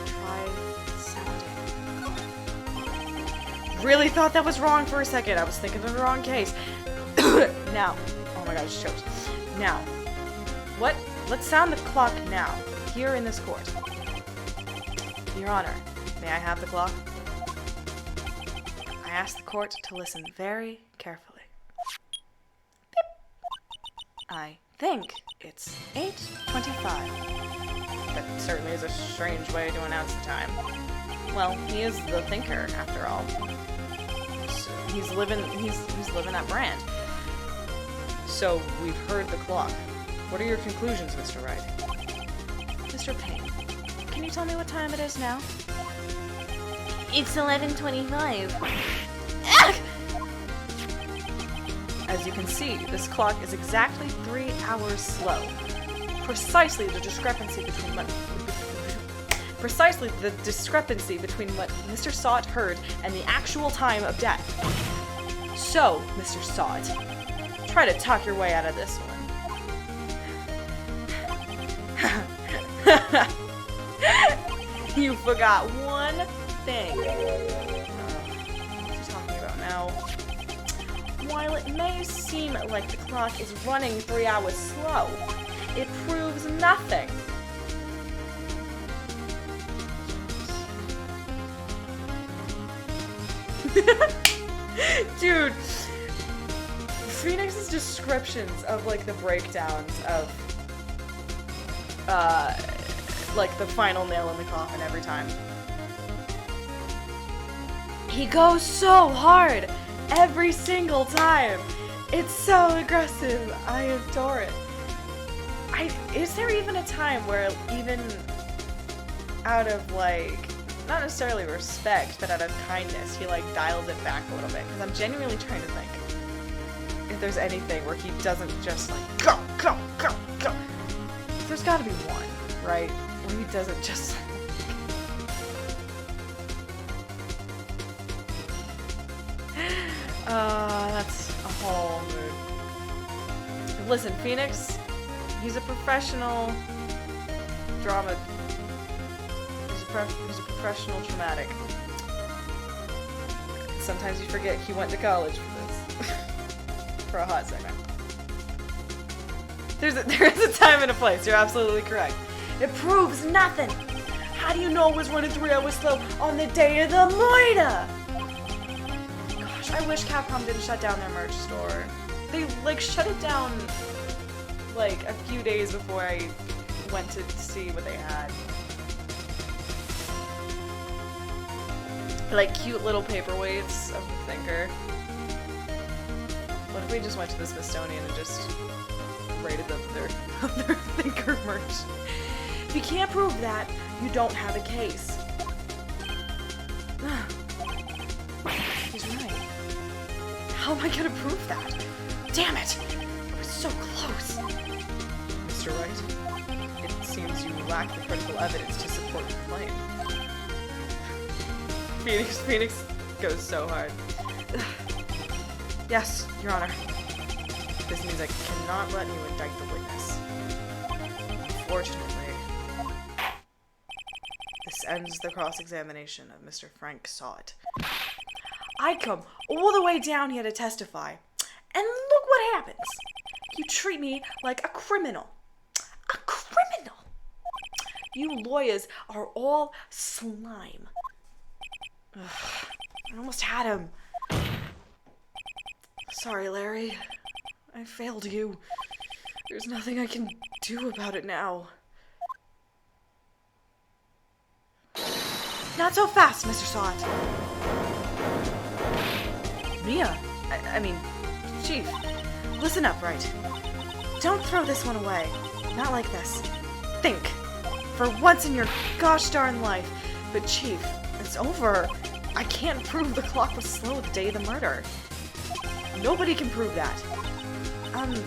try sounding. Really thought that was wrong for a second. I was thinking of the wrong case. Now, oh my god, I just choked. Now, let's sound the clock now, here in this court. Your Honor, may I have the clock? I ask the court to listen very carefully. Beep. I think it's 8:25. That certainly is a strange way to announce the time. Well, he is the thinker, after all. So he's living that brand. So, we've heard the clock. What are your conclusions, Mr. Wright? Mr. Payne, can you tell me what time it is now? It's 11:25. As you can see, this clock is exactly 3 hours slow. Precisely the discrepancy between what Mr. Sott heard and the actual time of death. So, Mr. Sott, try to talk your way out of this one. You forgot one thing. What are you talking about now? while it may seem like the clock is running 3 hours slow, it proves nothing. Dude, Phoenix's descriptions of like the breakdowns of like the final nail in the coffin every time. He goes so hard every single time. It's so aggressive. I adore it. Is there even a time where, even out of like, not necessarily respect, but out of kindness, he like dials it back a little bit? Because I'm genuinely trying to think if there's anything where he doesn't just like go, go, go, go. There's got to be one, right? Where he doesn't just. That's a whole mood. Listen, Phoenix, he's a professional drama. He's a professional traumatic. Sometimes you forget he went to college for this. For a hot second. There is a time and a place. You're absolutely correct. It proves nothing. How do you know it was running 3 hours slow on the day of the murder? Gosh, I wish Capcom didn't shut down their merch store. They like shut it down like a few days before I went to see what they had. Like cute little paperweights of the Thinker. What if we just went to the Smithsonian and just rated them their Thinker merch? If you can't prove that, you don't have a case. He's right. How am I gonna prove that? Damn it! I was so close. Mr. Wright, it seems you lack the critical evidence to support your claim. Phoenix goes so hard. Yes, Your Honor. This means I cannot let you indict the witness. Unfortunately, this ends the cross-examination of Mr. Frank Sott. I come all the way down here to testify, and look what happens. You treat me like a criminal. A criminal! You lawyers are all slime. Ugh, I almost had him. Sorry, Larry. I failed you. There's nothing I can do about it now. Not so fast, Mr. Sott. Mia, I mean, Chief, listen up, Wright. Don't throw this one away. Not like this. Think. For once in your gosh darn life. But Chief, it's over. I can't prove the clock was slow the day of the murder. Nobody can prove that. Okay,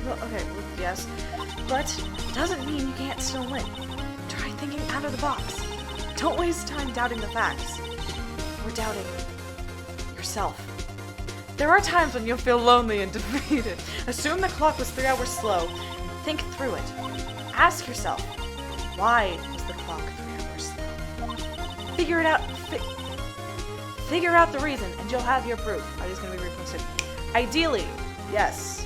well, yes. But doesn't mean you can't still win. Try thinking out of the box. Don't waste time doubting the facts. Or doubting yourself. There are times when you'll feel lonely and defeated. Assume the clock was 3 hours slow and think through it. Ask yourself, why was the clock 3 hours slow? Figure it out. Figure out the reason, and you'll have your proof. Are these going to be reposted? Ideally, yes.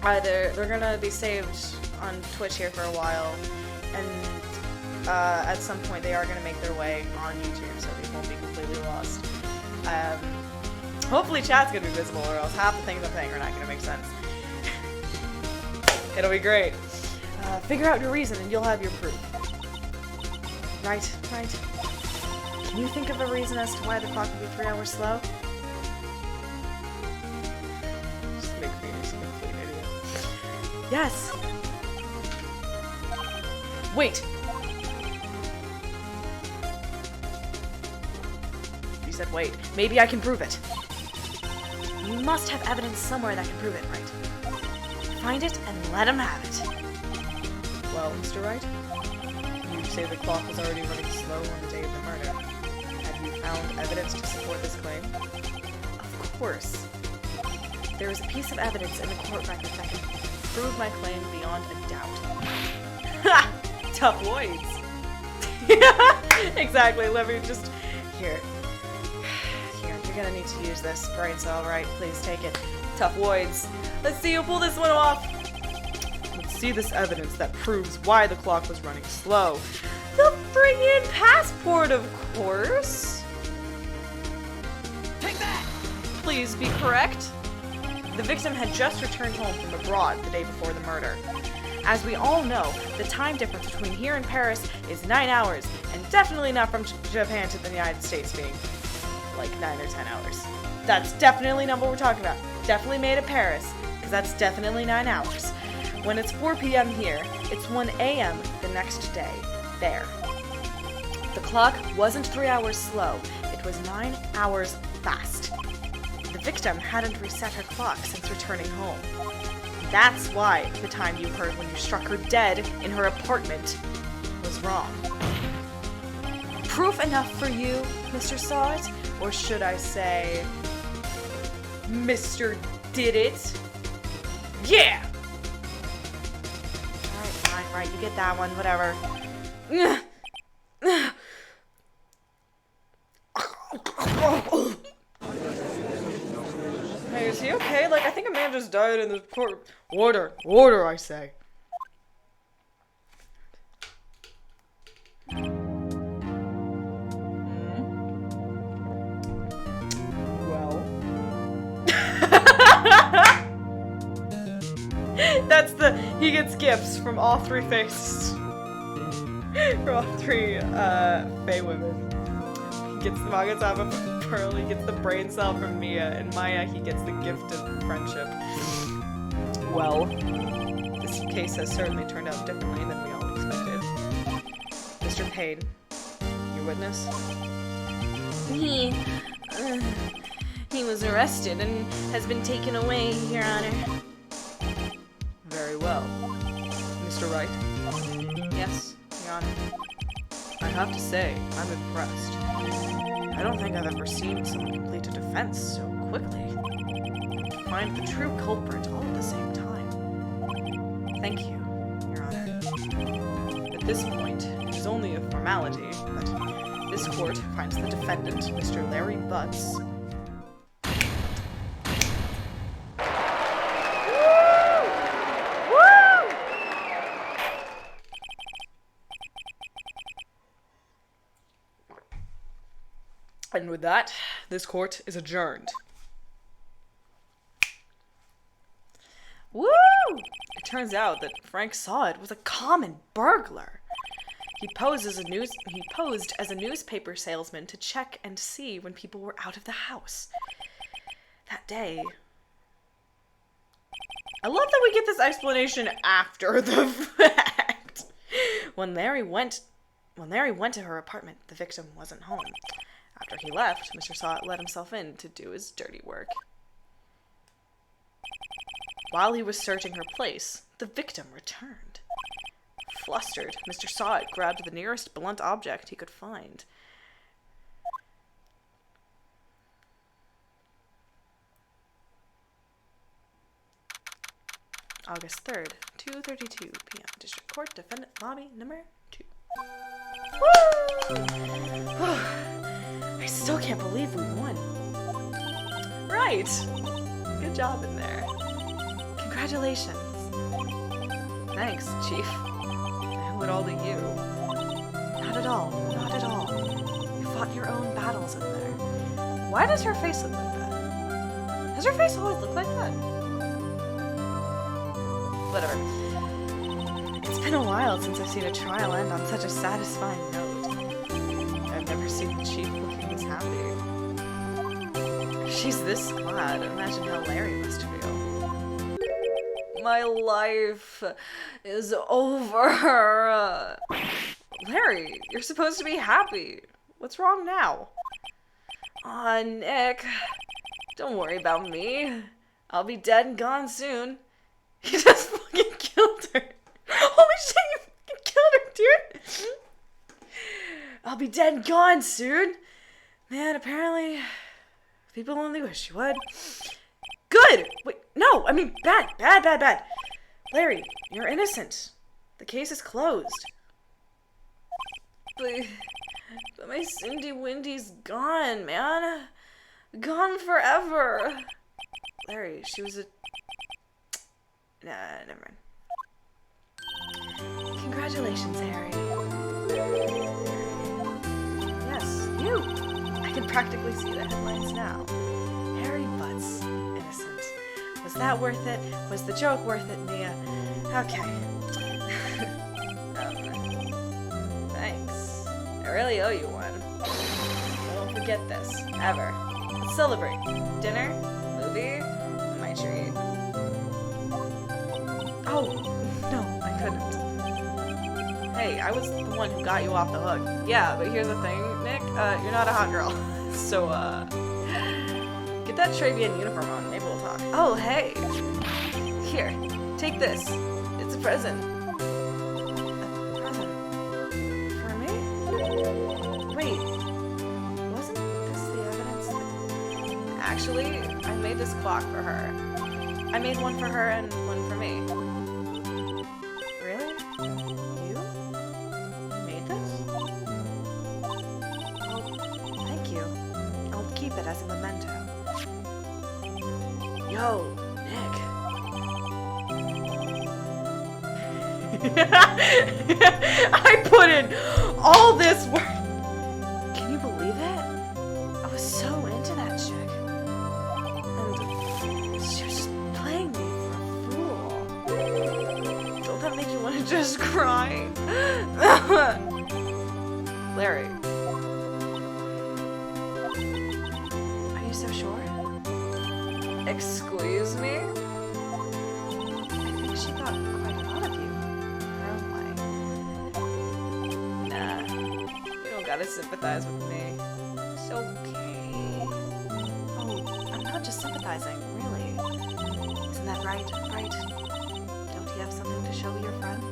Either they're going to be saved on Twitch here for a while, and at some point they are going to make their way on YouTube, so these won't be completely lost. Hopefully chat's going to be visible, or else half the things I'm saying are not going to make sense. It'll be great. Figure out your reason, and you'll have your proof. Right. Can you think of a reason as to why the clock would be 3 hours slow? Just make Phoenix a complete idiot. Yes! Wait! You said wait. Maybe I can prove it. You must have evidence somewhere that can prove it, right? Find it and let him have it. Well, Mr. Wright, you say the clock was already running slow on the day of the murder. Have you found evidence to support this claim? Of course. There is a piece of evidence in the court record that can prove my claim beyond a doubt. Ha! Tough words. Exactly. Let me just... Here's You're gonna need to use this brain cell, right? Please take it. Tough words. Let's see you pull this one off. Let's see this evidence that proves why the clock was running slow. The friggin' passport, of course. Take that! Please be correct. The victim had just returned home from abroad the day before the murder. As we all know, the time difference between here and Paris is 9 hours, and definitely not from Japan to the United States being like 9 or 10 hours. That's definitely not what we're talking about. Definitely made at Paris, because that's definitely 9 hours. When it's 4 p.m. here, it's 1 a.m. the next day there. The clock wasn't 3 hours slow, it was 9 hours fast. The victim hadn't reset her clock since returning home. That's why the time you heard when you struck her dead in her apartment was wrong. Proof enough for you, Mr. Saw It? Or should I say, Mr. Did It? Yeah! Alright, fine, right, you get that one, whatever. Hey, is he okay? Like, I think a man just died in the court. Order, order, I say. Well. That's he gets gifts from all three faces. From all three, Fae women. He gets the Magatama from Pearl, he gets the brain cell from Mia, and Maya, he gets the gift of friendship. Well, this case has certainly turned out differently than we all expected. Mr. Payne, your witness? He was arrested and has been taken away, Your Honor. Very well. Mr. Wright? Yes, Your Honor. I have to say, I'm impressed. I don't think I've ever seen someone complete a defense so quickly. Find the true culprit all at the same time. Thank you, Your Honor. At this point, it is only a formality, but this court finds the defendant, Mr. Larry Butts. And with that, this court is adjourned. Woo! It turns out that Frank Saw It was a common burglar. He posed as a newspaper salesman to check and see when people were out of the house. That day, I love that we get this explanation after the fact. When Larry went to her apartment, the victim wasn't home. After he left, Mr. Saw It let himself in to do his dirty work. While he was searching her place, the victim returned. Flustered, Mr. Saw It grabbed the nearest blunt object he could find. August 3rd, 2:32 p.m. District Court, Defendant Lobby number 2. Woo! I still can't believe we won. Right. Good job in there. Congratulations. Thanks, Chief. I owe it all to you. Not at all. Not at all. You fought your own battles in there. Why does her face look like that? Does her face always look like that? Whatever. It's been a while since I've seen a trial end on such a satisfying note. I've never seen the Chief looking this happy. If she's this glad, imagine how Larry must feel. My life is over. Larry, you're supposed to be happy. What's wrong now? Aw, Nick. Don't worry about me. I'll be dead and gone soon. He just fucking killed her. Holy shit, you fucking killed her, dude. I'll be dead and gone soon. Man, apparently people only wish you would. Good! Wait, no, I mean bad. Larry, you're innocent. The case is closed. But my Cindy Windy's gone, man. Gone forever. Larry, she was a... Nah, never mind. Congratulations, Harry. Yes, you. I can practically see the headlines now. Harry Butts, innocent. Was that worth it? Was the joke worth it, Mia? Okay. Thanks. I really owe you one. I won't forget this, ever. Let's celebrate. Dinner? Movie? My treat. Oh, no, I couldn't. Hey, I was the one who got you off the hook. Yeah, but here's the thing, Nick. You're not a hot girl. So, get that Travian uniform on. Maybe we'll talk. Oh, hey. Here, take this. It's a present. A present? For me? Wait. Wasn't this the evidence? Actually, I made this clock for her. I made one for her and one for me. Really? You? Made this? Oh, thank you. I'll keep it as a memento. Yo, Nick. I put in all this work. Can you believe it? I was so into that chick. And she was just playing me for a fool. Don't that make you want to just cry? Larry. Are you so sure? Excuse me? I think she thought quite a lot of you. Her own way. Nah. You don't gotta sympathize with me. It's okay. Oh, I'm not just sympathizing, really. Isn't that right? Right? Don't you have something to show your friend?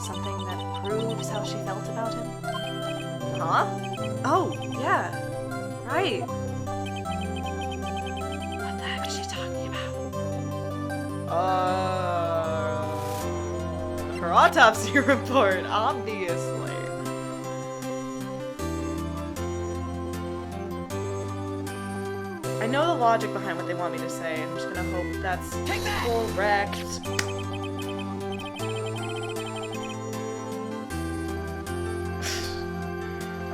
Something that proves how she felt about him? Huh? Oh, yeah. Right. What the heck is she talking about? Her autopsy report, obviously. I know the logic behind what they want me to say, and I'm just gonna hope that's correct.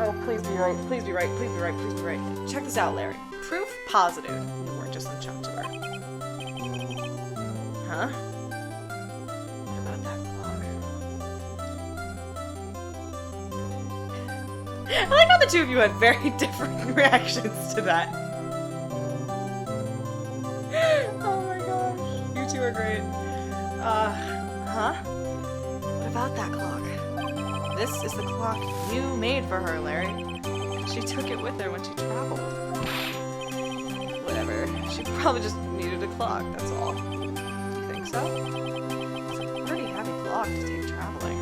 Oh, please be right, please be right, please be right, please be right. Check this out, Larry. Proof positive you weren't just some chump to her. Huh? What about that clock? I like how the two of you had very different reactions to that. Oh my gosh. You two are great. Huh? What about that clock? This is the clock you made for her, Larry. She took it with her when she traveled. Whatever. She probably just needed a clock, that's all. Do you think so? It's a pretty heavy clock to take traveling.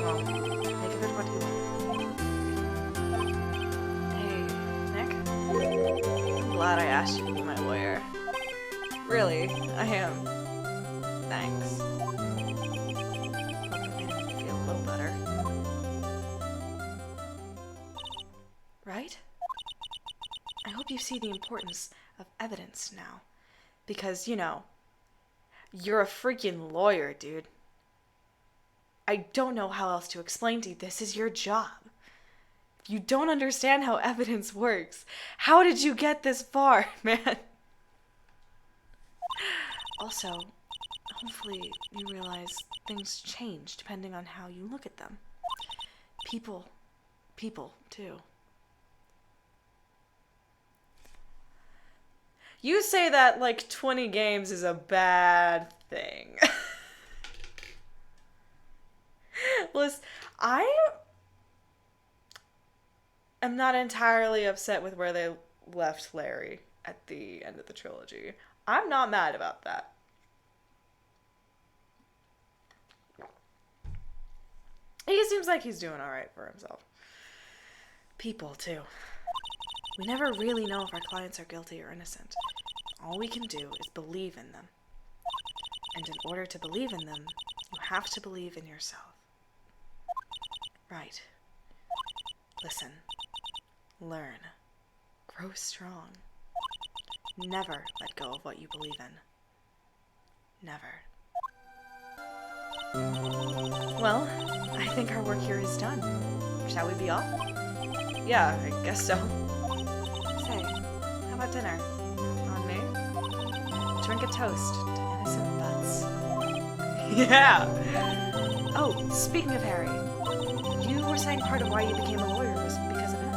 Well, think of it what you want. Hey, Nick? I'm glad I asked you to be my lawyer. Really, I am. Thanks. Right? I hope you see the importance of evidence now. Because, you know, you're a freaking lawyer, dude. I don't know how else to explain to you. This is your job. You don't understand how evidence works. How did you get this far, man? Also, hopefully you realize things change depending on how you look at them. People, too. You say that like 20 games is a bad thing. Listen, I am not entirely upset with where they left Larry at the end of the trilogy. I'm not mad about that. He seems like he's doing alright for himself. People, too. We never really know if our clients are guilty or innocent. All we can do is believe in them. And in order to believe in them, you have to believe in yourself. Right. Listen, Learn. Grow strong. Never let go of what you believe in. Never. Well, I think our work here is done. Shall we be off? Yeah, I guess so. Say, how about dinner? On me? Drink a toast to innocent butts. Yeah! Oh, speaking of Harry, you were saying part of why you became a lawyer was because of him.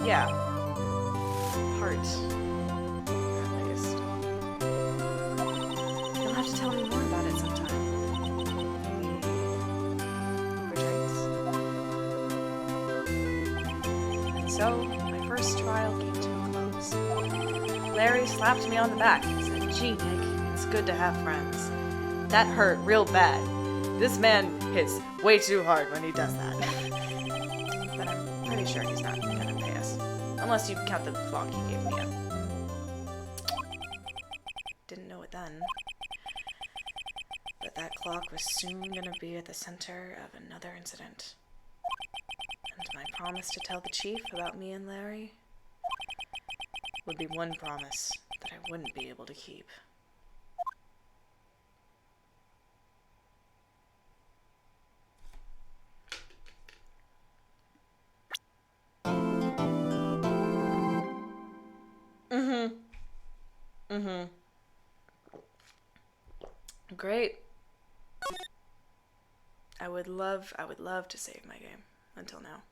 Yeah. Part. At least. You'll have to tell me more about it sometime. Maybe over drinks. And so, my first trial came to a close. Larry slapped me on the back and said, "Gee, Nick, it's good to have friends." That hurt real bad. This man hits way too hard when he does that. But I'm pretty sure he's not gonna pay us. Unless you count the clock he gave me. Didn't know it then. But that clock was soon gonna be at the center of another incident. And my promise to tell the chief about me and Larry would be one promise that I wouldn't be able to keep. Great. I would love to save my game until now.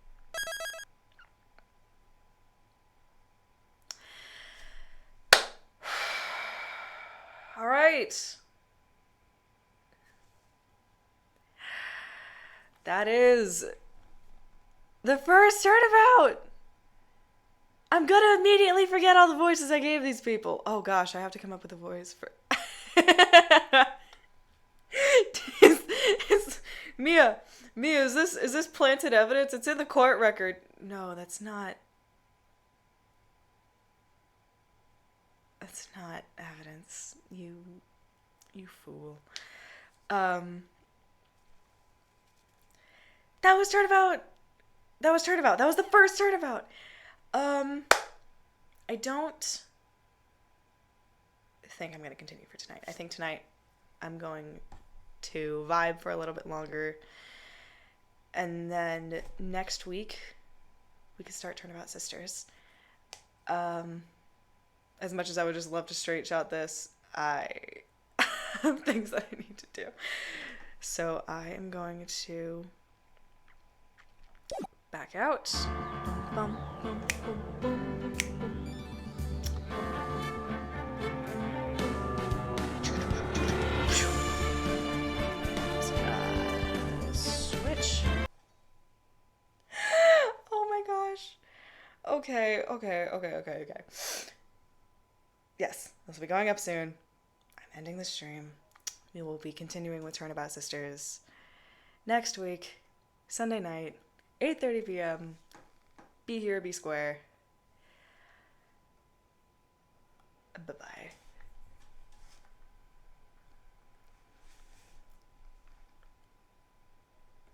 All right. That is the first turnabout. I'm gonna immediately forget all the voices I gave these people. Oh gosh, I have to come up with a voice for. Mia, is this planted evidence? It's in the court record. No, that's not. That's not evidence. You fool. That was turnabout. That was the first turnabout. I don't think I'm going to continue for tonight. I think tonight I'm going to vibe for a little bit longer. And then next week we could start Turnabout Sisters. As much as I would just love to straight shot this, I have things that I need to do. So I am going to back out. Bum, bum, bum, bum, bum, bum. Switch. Oh my gosh. Okay. Yes, this will be going up soon. I'm ending the stream. We will be continuing with Turnabout Sisters next week, Sunday night, 8:30 p.m. Be here, be square. Bye-bye.